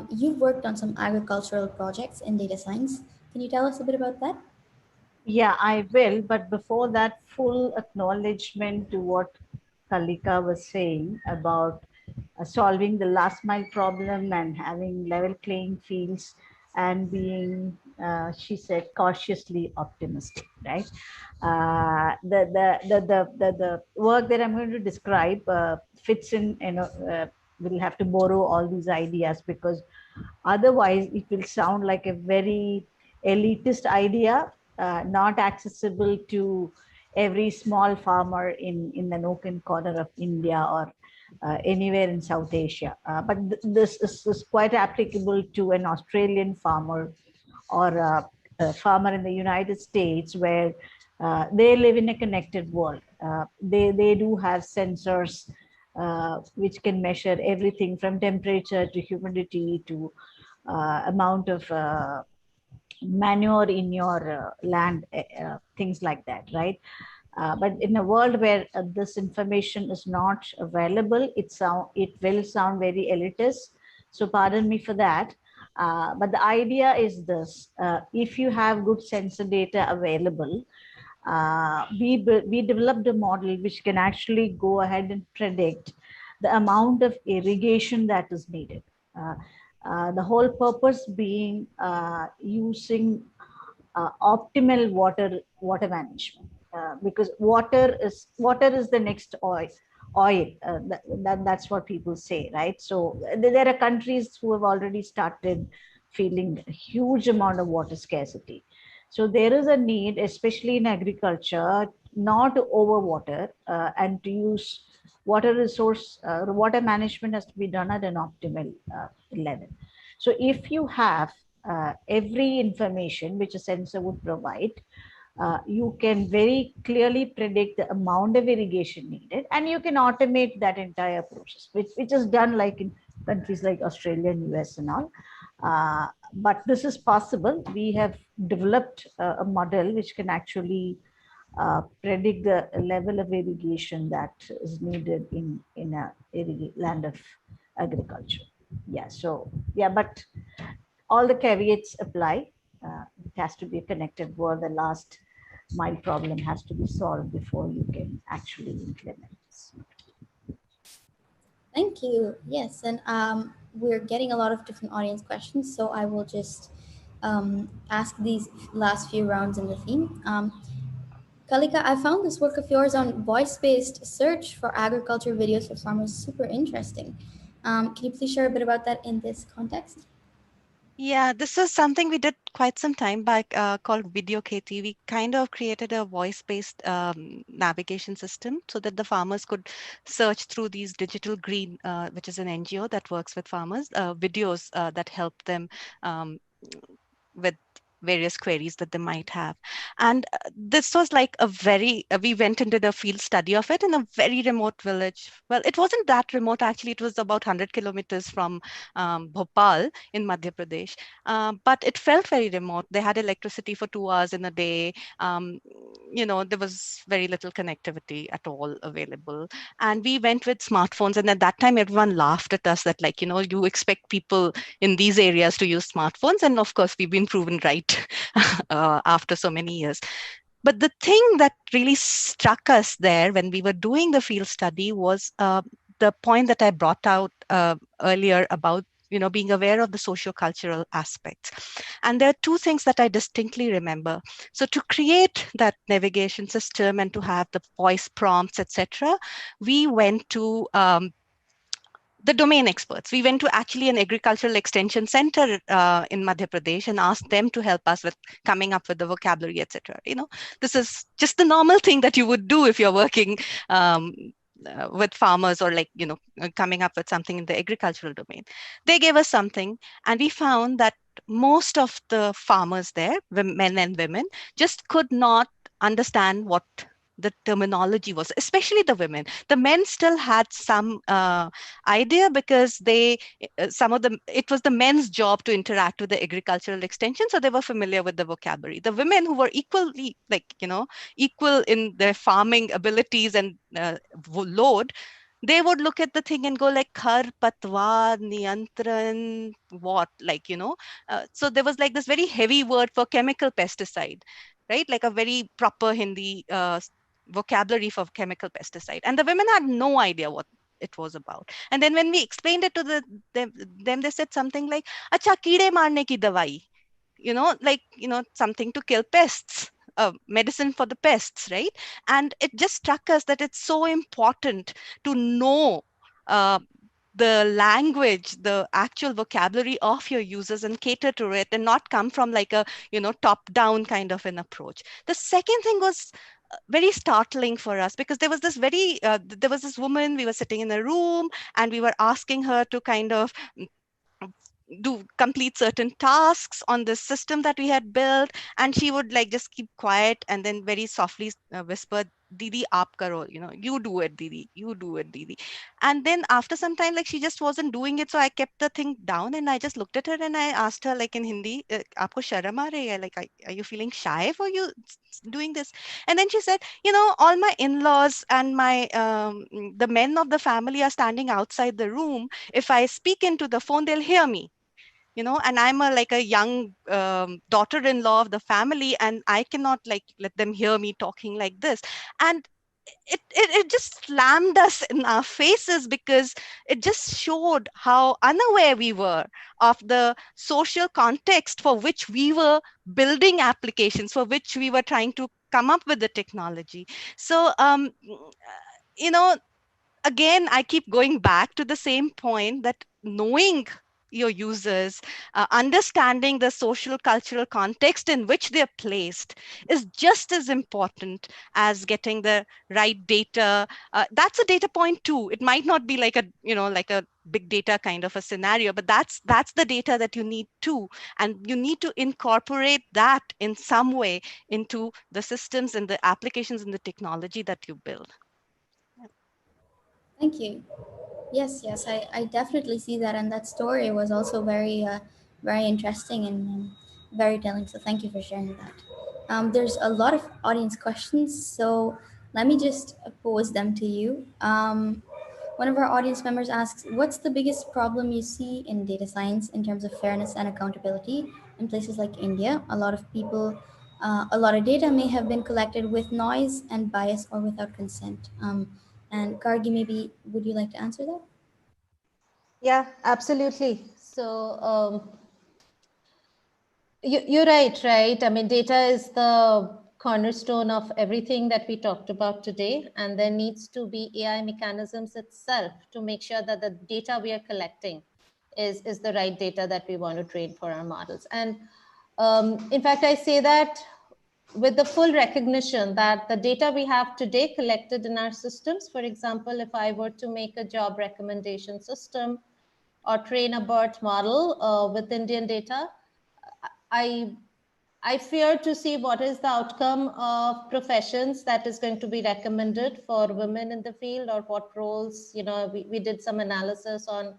you've worked on some agricultural projects in data science. Can you tell us a bit about that? Yeah, I will. But before that, full acknowledgement to what Kalika was saying about solving the last mile problem and having level playing fields and being, she said, cautiously optimistic, right? The work that I'm going to describe fits in, we'll have to borrow all these ideas because otherwise it will sound like a very elitist idea, not accessible to every small farmer in the nook and corner of India or anywhere in South Asia. But this is quite applicable to an Australian farmer or a farmer in the United States where they live in a connected world. They do have sensors which can measure everything from temperature to humidity to amount of manure in your land, things like that, right? But in a world where this information is not available, it will sound very elitist. So pardon me for that. But the idea is this: if you have good sensor data available, we developed a model which can actually go ahead and predict the amount of irrigation that is needed. The whole purpose being using optimal water management, because water is the next oil. That's what people say, right? So there are countries who have already started feeling a huge amount of water scarcity. So there is a need, especially in agriculture, not to overwater and to use water resource. Water management has to be done at an optimal level. So if you have every information which a sensor would provide, you can very clearly predict the amount of irrigation needed, and you can automate that entire process, which is done like in countries like Australia and US and all. But this is possible. We have developed a model which can actually predict the level of irrigation that is needed in a land of agriculture. Yeah, so yeah, but all the caveats apply. It has to be a connected world. The last mile problem has to be solved before you can actually implement this. Thank you. Yes, and we're getting a lot of different audience questions, so I will just ask these last few rounds in the theme. Kalika, I found this work of yours on voice-based search for agriculture videos for farmers super interesting. Can you please share a bit about that in this context? Yeah, this is something we did quite some time back called Video KT. We kind of created a voice-based navigation system so that the farmers could search through these Digital Green, which is an NGO that works with farmers, videos that help them um, with various queries that they might have. And this was like a very, we went and did a field study of it in a very remote village. Well, it wasn't that remote, actually. It was about 100 kilometers from Bhopal in Madhya Pradesh. But it felt very remote. They had electricity for 2 hours in a day. There was very little connectivity at all available. And we went with smartphones. And at that time, everyone laughed at us that, like, you expect people in these areas to use smartphones. And of course, we've been proven right after so many years. But the thing that really struck us there when we were doing the field study was the point that I brought out earlier about being aware of the socio-cultural aspects. And there are two things that I distinctly remember. So to create that navigation system and to have the voice prompts, etc., we went to the domain experts. We went to actually an agricultural extension center in Madhya Pradesh and asked them to help us with coming up with the vocabulary, etc. This is just the normal thing that you would do if you're working with farmers or coming up with something in the agricultural domain. They gave us something, and we found that most of the farmers there, men and women, just could not understand what the terminology was, especially the women. The men still had some idea because it was the men's job to interact with the agricultural extension, so they were familiar with the vocabulary. The women who were equally equal in their farming abilities and load, they would look at the thing and go like khar patwar niyantran what, so there was like this very heavy word for chemical pesticide, right? Like a very proper Hindi vocabulary for chemical pesticide, and the women had no idea what it was about. And then when we explained it to them, they said something like, acha keede marne ki dawai, something to kill pests, medicine for the pests, right? And it just struck us that it's so important to know uh, the language, the actual vocabulary of your users and cater to it, and not come from like a top down kind of an approach. The second thing was very startling for us, because there was this woman, we were sitting in a room and we were asking her to kind of do complete certain tasks on this system that we had built, and she would like just keep quiet and then very softly whisper, Didi aap karo, you do it, Didi, you do it, Didi. And then after some time, like, she just wasn't doing it, so I kept the thing down and I just looked at her and I asked her, like, in Hindi, aapko sharam aa rahi hai, like, are you feeling shy for you doing this? And then she said, all my in-laws and the men of the family are standing outside the room. If I speak into the phone, they'll hear me, and I'm like a young daughter-in-law of the family, and I cannot like let them hear me talking like this. And it just slammed us in our faces, because it just showed how unaware we were of the social context for which we were building applications, for which we were trying to come up with the technology. So you know again, I keep going back to the same point, that knowing your users, understanding the social cultural context in which they're placed is just as important as getting the right data. That's a data point too. It might not be like a big data kind of a scenario, but that's the data that you need too. And you need to incorporate that in some way into the systems and the applications and the technology that you build. Thank you. Yes, I definitely see that, and that story was also very interesting and very telling. So thank you for sharing that. There's a lot of audience questions, so let me just pose them to you. One of our audience members asks, "What's the biggest problem you see in data science in terms of fairness and accountability in places like India? A lot of data may have been collected with noise and bias or without consent." And Gargi, maybe would you like to answer that? Yeah, absolutely. So you're right? I mean, data is the cornerstone of everything that we talked about today. And there needs to be AI mechanisms itself to make sure that the data we are collecting is the right data that we want to train for our models. And in fact, I say that with the full recognition that the data we have today collected in our systems, for example, if I were to make a job recommendation system or train a BERT model with Indian data, I fear to see what is the outcome of professions that is going to be recommended for women in the field, or what roles. We did some analysis on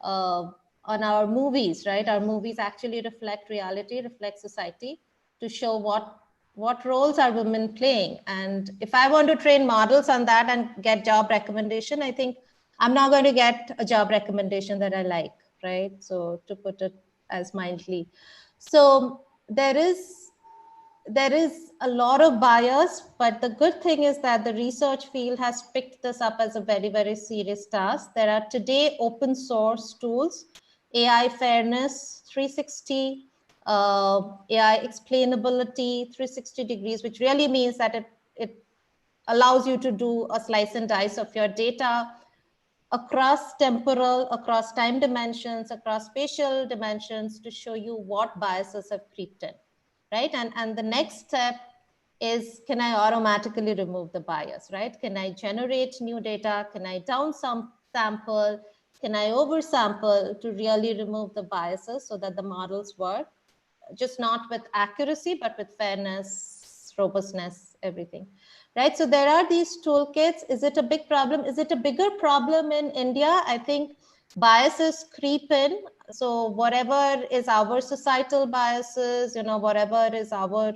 our movies, right? Our movies actually reflect reality, reflect society, to show what roles are women playing. And if I want to train models on that and get job recommendation, I think I'm not going to get a job recommendation that I like, right? So to put it as mildly. So there is a lot of bias, but the good thing is that the research field has picked this up as a very, very serious task. There are today open source tools, AI fairness 360, AI explainability 360 degrees, which really means that it allows you to do a slice and dice of your data across temporal, across time dimensions, across spatial dimensions, to show you what biases have creeped in, right? And the next step is, can I automatically remove the bias, right? Can I generate new data? Can I down sample? Can I oversample to really remove the biases so that the models work, just not with accuracy, but with fairness, robustness, everything, right? So there are these toolkits. Is it a big problem? Is it a bigger problem in India? I think biases creep in. So whatever is our societal biases, whatever is our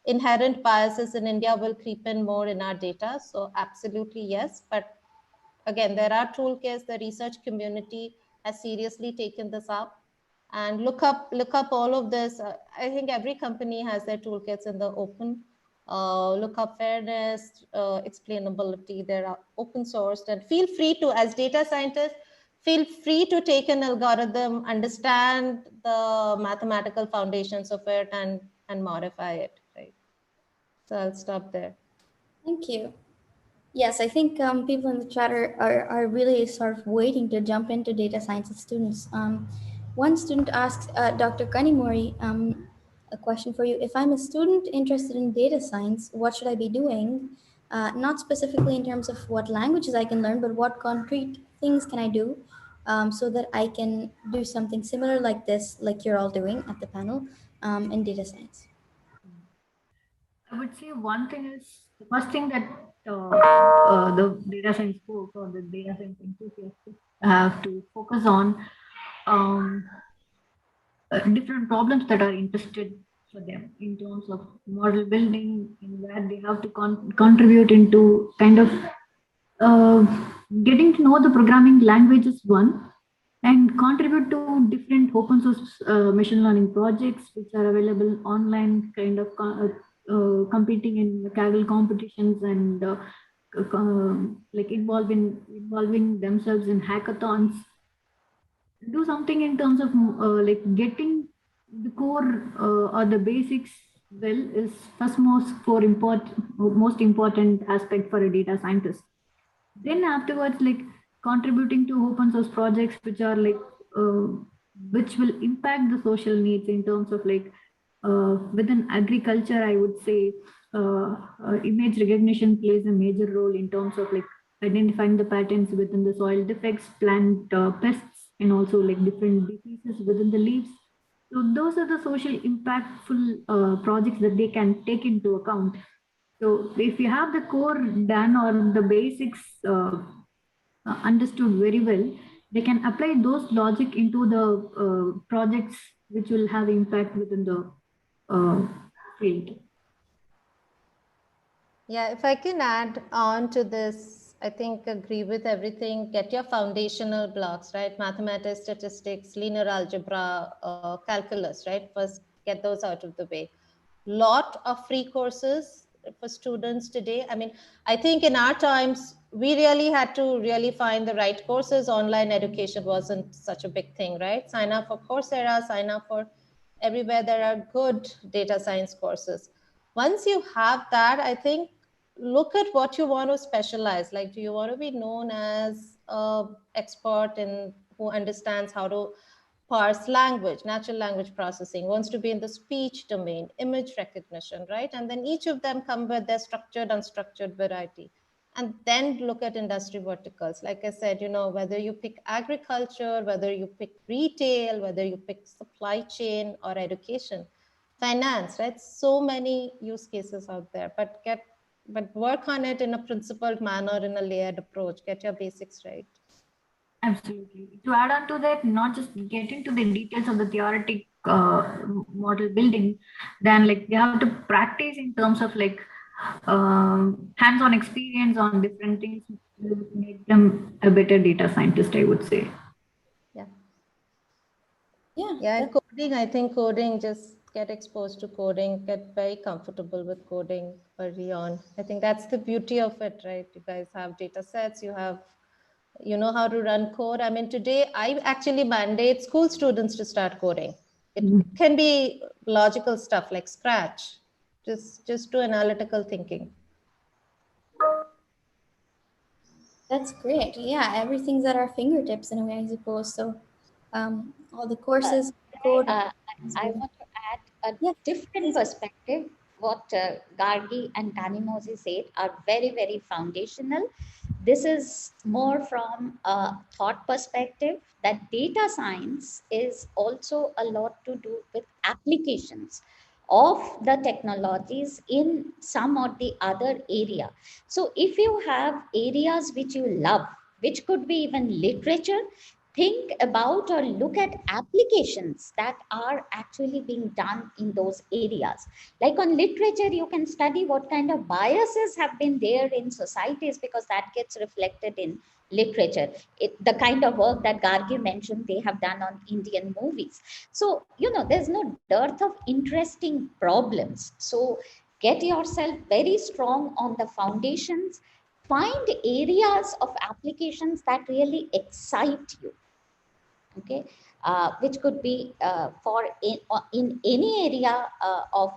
inherent biases in India will creep in more in our data. So absolutely yes. But again, there are toolkits. The research community has seriously taken this up. And look up all of this. I think every company has their toolkits in the open. Look up fairness, explainability. They are open sourced, and feel free to, as data scientists, feel free to take an algorithm, understand the mathematical foundations of it, and modify it. Right. So I'll stop there. Thank you. Yes, I think people in the chat are really sort of waiting to jump into data science as students. One student asked Dr. Kanimozhi a question for you. If I'm a student interested in data science, what should I be doing? Not specifically in terms of what languages I can learn, but what concrete things can I do so that I can do something similar like this, like you're all doing at the panel in data science? I would say one thing is, the first thing that the data science folks or the data science enthusiasts have to focus on different problems that are interested for them in terms of model building, in where they have to contribute into kind of uh, getting to know the programming languages one, and contribute to different open source machine learning projects which are available online, kind of competing in Kaggle competitions, and like involving themselves in hackathons. Do something in terms of like getting the core or the basics well is first most important aspect for a data scientist. Then afterwards, like contributing to open source projects which are like which will impact the social needs in terms of like within agriculture, I would say image recognition plays a major role in terms of like identifying the patterns within the soil defects, plant pests, and also like different diseases within the leaves. So those are the social impactful projects that they can take into account. So if you have the core done or the basics understood very well, they can apply those logic into the projects which will have impact within the field. Yeah, if I can add on to this, I think agree with everything. Get your foundational blocks, right? Mathematics, statistics, linear algebra, calculus, right? First, get those out of the way. Lot of free courses for students today. I mean, I think in our times, we really had to really find the right courses. Online education wasn't such a big thing, right? Sign up for Coursera, sign up for everywhere. There are good data science courses. Once you have that, I think look at what you want to specialize. Like, do you want to be known as an expert in who understands how to parse language, natural language processing, wants to be in the speech domain, image recognition, right? And then each of them come with their structured, unstructured variety. And then look at industry verticals. Like I said, you know, whether you pick agriculture, whether you pick retail, whether you pick supply chain or education, finance, right? So many use cases out there, but work on it in a principled manner, in a layered approach, get your basics right. Absolutely. To add on to that, not just get into the details of the theoretic model building, then like they have to practice in terms of like hands-on experience on different things to make them a better data scientist, I would say. Yeah, coding, I think coding, just get exposed to coding, get very comfortable with coding early on. I think that's the beauty of it, right? You guys have data sets, you know how to run code. I mean, today I actually mandate school students to start coding. It can be logical stuff like Scratch, just do analytical thinking. That's great. Yeah, everything's at our fingertips in a way, I suppose. So all the courses, code. I want to add a different perspective. What Gargi and Kanimozhi said are very, very foundational. This is more from a thought perspective that data science is also a lot to do with applications of the technologies in some or the other area. So if you have areas which you love, which could be even literature, think about or look at applications that are actually being done in those areas. Like on literature, you can study what kind of biases have been there in societies, because that gets reflected in literature. The kind of work that Gargi mentioned they have done on Indian movies. So, you know, there's no dearth of interesting problems. So get yourself very strong on the foundations. Find areas of applications that really excite you. Okay, which could be for in any area of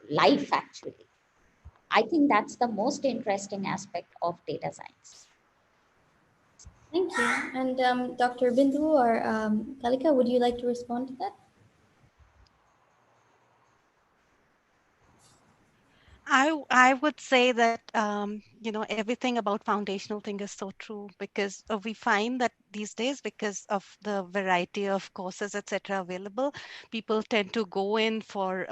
life. Actually, I think that's the most interesting aspect of data science. Thank you. And Dr. Bindu or Kalika, would you like to respond to that? I would say that you know, everything about foundational thing is so true, because we find that these days, because of the variety of courses etc. available, people tend to go in for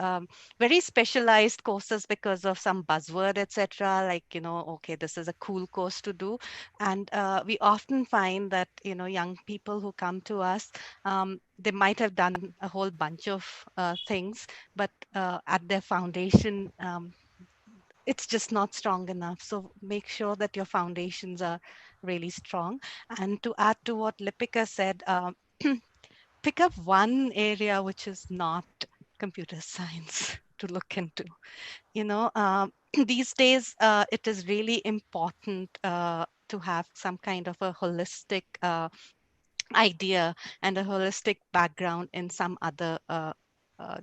very specialized courses because of some buzzword etc. Like, you know, okay, this is a cool course to do, and we often find that, you know, young people who come to us, they might have done a whole bunch of things, but at their foundation, it's just not strong enough. So make sure that your foundations are really strong. And to add to what Lipika said, pick up one area which is not computer science to look into. You know, these days it is really important to have some kind of a holistic idea and a holistic background in some other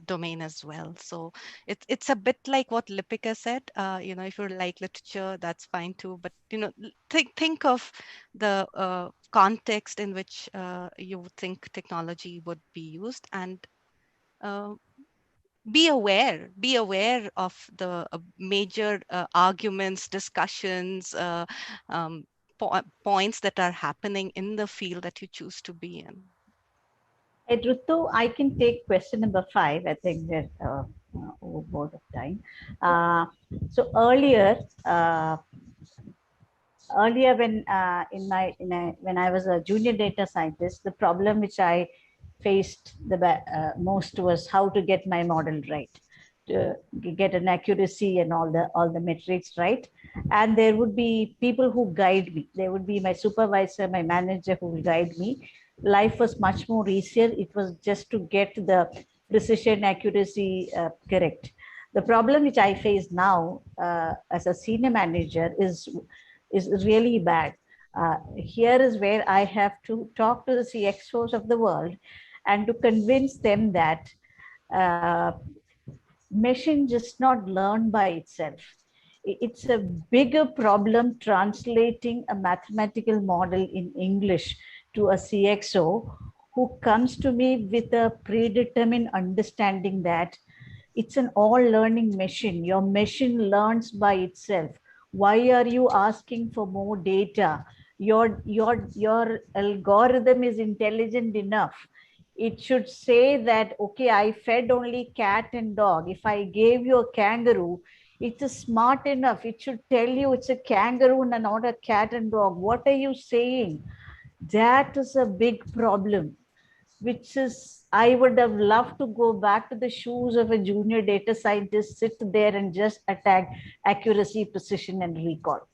domain as well. So it's a bit like what Lipika said. You know, if you like literature, that's fine too. But you know, think of the context in which you would think technology would be used, and be aware of the major arguments, discussions, points that are happening in the field that you choose to be in. Hey, Ruthu, I can take question number 5. I think we're overboard of time. So earlier when when I was a junior data scientist, the problem which I faced the most was how to get my model right, to get an accuracy and all the metrics right. And there would be people who guide me. There would be my supervisor, my manager, who will guide me. Life was much more easier. It was just to get the precision, accuracy correct. The problem which I face now as a senior manager is really bad. Here is where I have to talk to the CXOs of the world and to convince them that machine just not learn by itself. It's a bigger problem translating a mathematical model in English to a CXO who comes to me with a predetermined understanding that it's an all learning machine. Your machine learns by itself. Why are you asking for more data? Your algorithm is intelligent enough. It should say that, okay, I fed only cat and dog. If I gave you a kangaroo, it's smart enough. It should tell you it's a kangaroo and not a cat and dog. What are you saying? That is a big problem, which is, I would have loved to go back to the shoes of a junior data scientist, sit there and just attack accuracy, precision, and recall.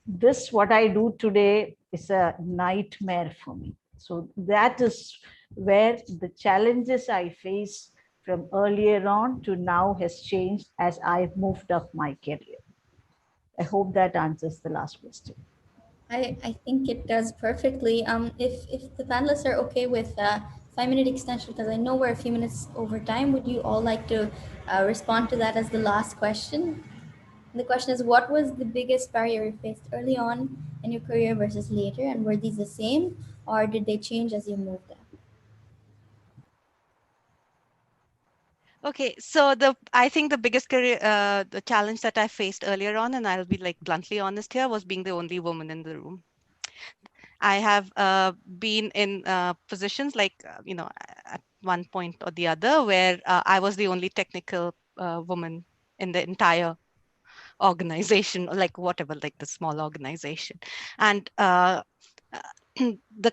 This, what I do today, is a nightmare for me. So that is where the challenges I face from earlier on to now has changed as I've moved up my career. I hope that answers the last question. I think it does perfectly. If the panelists are okay with 5-minute extension, because I know we're a few minutes over time, would you all like to respond to that as the last question? And the question is, what was the biggest barrier you faced early on in your career versus later, and were these the same, or did they change as you moved up? Okay, so I think the biggest career, the challenge that I faced earlier on, and I'll be like bluntly honest here, was being the only woman in the room. I have been in positions like, at one point or the other where I was the only technical woman in the entire organization, or like whatever, like the small organization. And the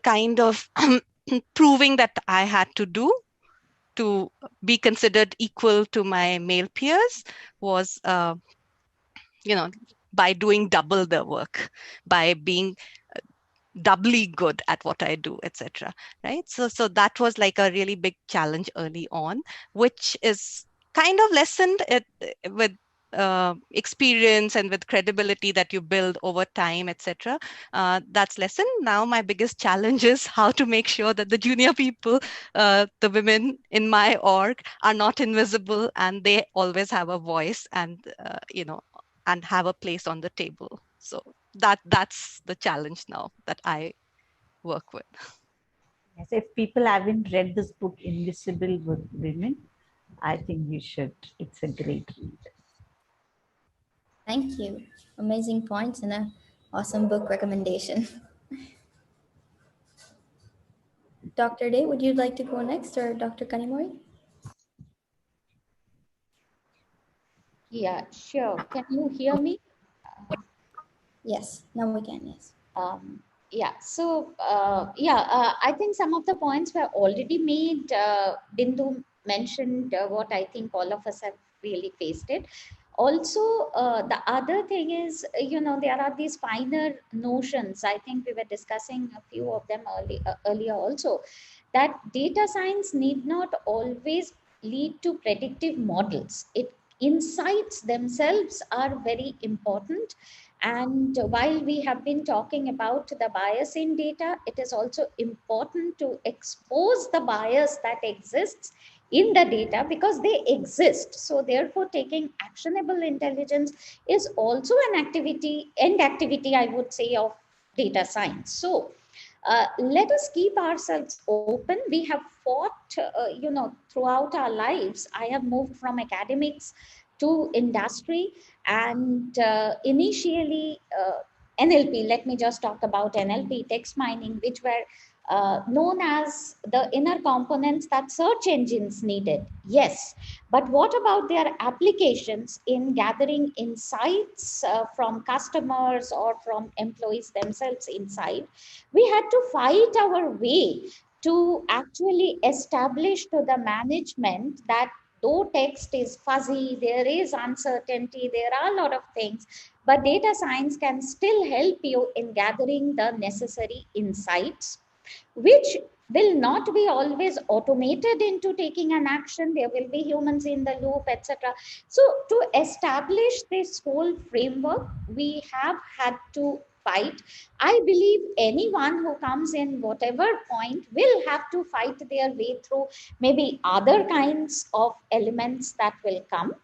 kind of proving that I had to do to be considered equal to my male peers was, by doing double the work, by being doubly good at what I do, etc. Right? So that was like a really big challenge early on, which is kind of lessened with experience and with credibility that you build over time, etc. That's lessened. Now my biggest challenge is how to make sure that the junior people, the women in my org, are not invisible and they always have a voice and and have a place on the table. So that's the challenge now that I work with. Yes, if people haven't read this book, Invisible Women, I think you should. It's a great read. Thank you. Amazing points and an awesome book recommendation. Dr. Day, would you like to go next, or Dr. Kanimozhi? Yeah, sure. Can you hear me? Yes, now we can, yes. Yeah, so I think some of the points were already made. Bindu mentioned what I think all of us have really faced it. Also, the other thing is, there are these finer notions. I think we were discussing a few of them earlier also, that data science need not always lead to predictive models. Insights themselves are very important. And while we have been talking about the bias in data, it is also important to expose the bias that exists in the data, because they exist. So therefore, taking actionable intelligence is also an activity, I would say, of data science. So let us keep ourselves open. We have fought, throughout our lives. I have moved from academics to industry, and initially NLP, let me just talk about NLP, text mining, which were known as the inner components that search engines needed. Yes, but what about their applications in gathering insights from customers or from employees themselves inside? We had to fight our way to actually establish to the management that though text is fuzzy, there is uncertainty, there are a lot of things, but data science can still help you in gathering the necessary insights, which will not be always automated into taking an action. There will be humans in the loop, etc. So to establish this whole framework, we have had to fight. I believe anyone who comes in whatever point will have to fight their way through maybe other kinds of elements that will come.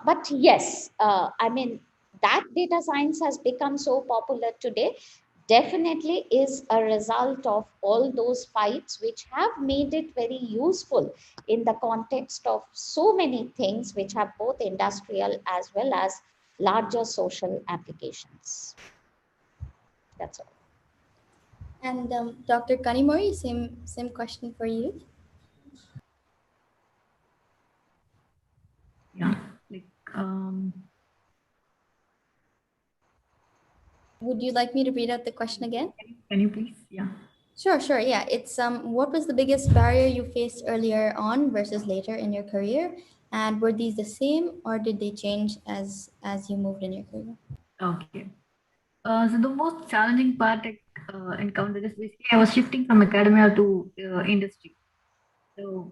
But yes, I mean, that data science has become so popular today. definitely is a result of all those fights, which have made it very useful in the context of so many things which have both industrial as well as larger social applications. That's all. And Dr. Kanimozhi, same question for you. Yeah, like would you like me to read out the question again? can you please? Yeah. Sure. Yeah, it's what was the biggest barrier you faced earlier on versus later in your career, and were these the same or did they change as you moved in your career? Okay. So the most challenging part I encountered is basically I was shifting from academia to industry. So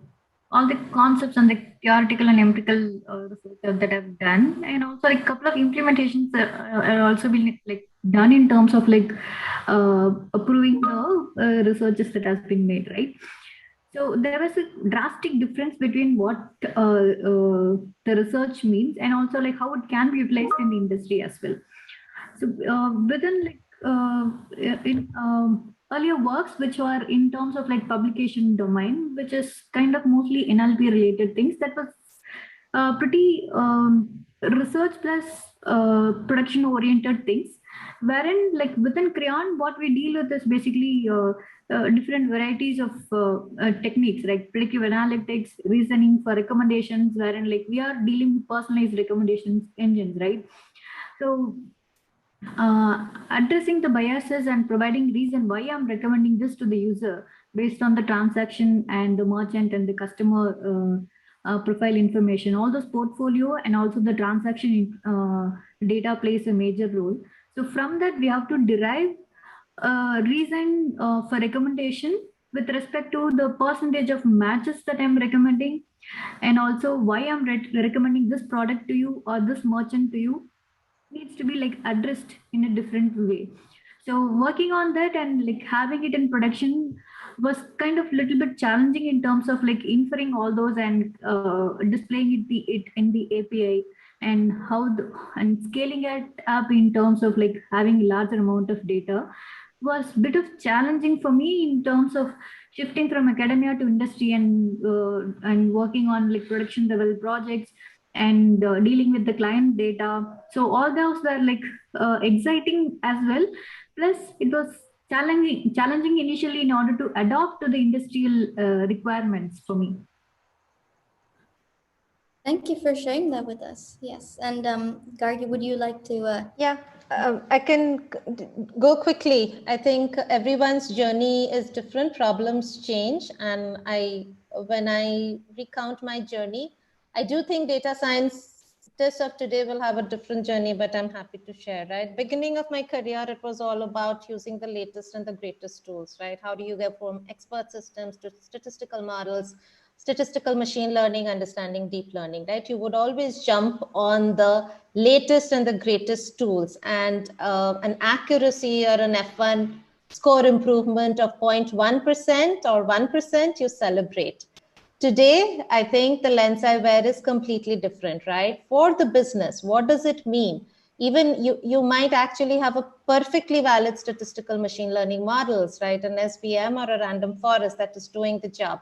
all the concepts and the theoretical and empirical research that I've done, and also like a couple of implementations are also been like done in terms of like approving the researches that has been made, right? So there was a drastic difference between what the research means and also like how it can be utilized in the industry as well. So within like in earlier works which were in terms of like publication domain, which is kind of mostly NLP related things, that was pretty research plus production oriented things, wherein like within Crayon what we deal with is basically different varieties of techniques like predictive analytics, reasoning for recommendations, wherein like we are dealing with personalized recommendations engines, right? So addressing the biases and providing reason why I'm recommending this to the user based on the transaction and the merchant and the customer profile information, all those portfolio and also the transaction data plays a major role. So from that we have to derive reason for recommendation with respect to the percentage of matches that I'm recommending, and also why I'm recommending this product to you or this merchant to you needs to be like addressed in a different way. So working on that and like having it in production was kind of little bit challenging in terms of like inferring all those and displaying it in the API, and and scaling it up in terms of like having larger amount of data was a bit of challenging for me in terms of shifting from academia to industry and working on like production level projects and dealing with the client data. So all those were like exciting as well. Plus, it was challenging initially in order to adapt to the industrial requirements for me. Thank you for sharing that with us. Yes, and Gargi, would you like to? Yeah, I can go quickly. I think everyone's journey is different. Problems change, and when I recount my journey, I do think data scientists of today will have a different journey, but I'm happy to share, right? Beginning of my career, it was all about using the latest and the greatest tools, right? How do you go from expert systems to statistical models, statistical machine learning, understanding deep learning, right? You would always jump on the latest and the greatest tools, and an accuracy or an F1 score improvement of 0.1% or 1%, you celebrate. Today, I think the lens I wear is completely different, right? For the business, what does it mean? Even you might actually have a perfectly valid statistical machine learning models, right? An SVM or a random forest that is doing the job.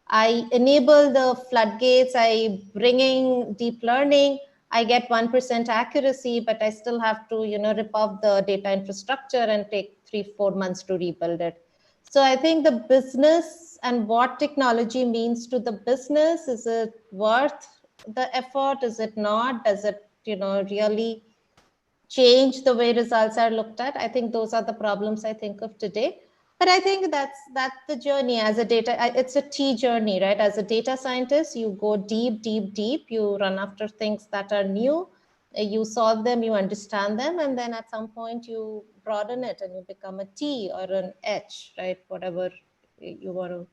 I enable the floodgates, I bring in deep learning, I get 1% accuracy, but I still have to, rip off the data infrastructure and take 3-4 months to rebuild it. So I think the business and what technology means to the business, is it worth the effort? Is it not? Does it, really change the way results are looked at? I think those are the problems I think of today. But I think that's the journey as a data, it's a T journey, right? As a data scientist, you go deep, deep, deep, you run after things that are new, you solve them, you understand them, and then at some point you broaden it and you become a T or an H, right? Whatever you want to.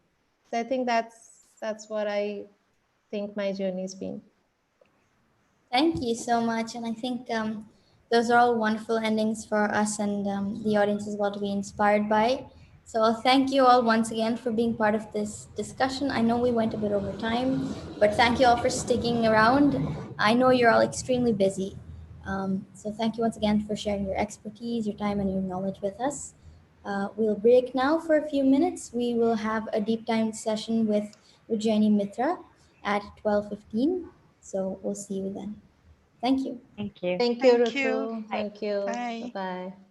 So I think that's what I think my journey's been. Thank you so much, and I think those are all wonderful endings for us and the audience as well to be inspired by. So thank you all once again for being part of this discussion. I know we went a bit over time, but thank you all for sticking around. I know you're all extremely busy. So thank you once again for sharing your expertise, your time, and your knowledge with us. We'll break now for a few minutes. We will have a deep dive session with Ujjaini Mitra at 12:15. So we'll see you then. Thank you. Thank you. Thank you, Thank you. Ruthu. Thank you. Bye. Bye-bye.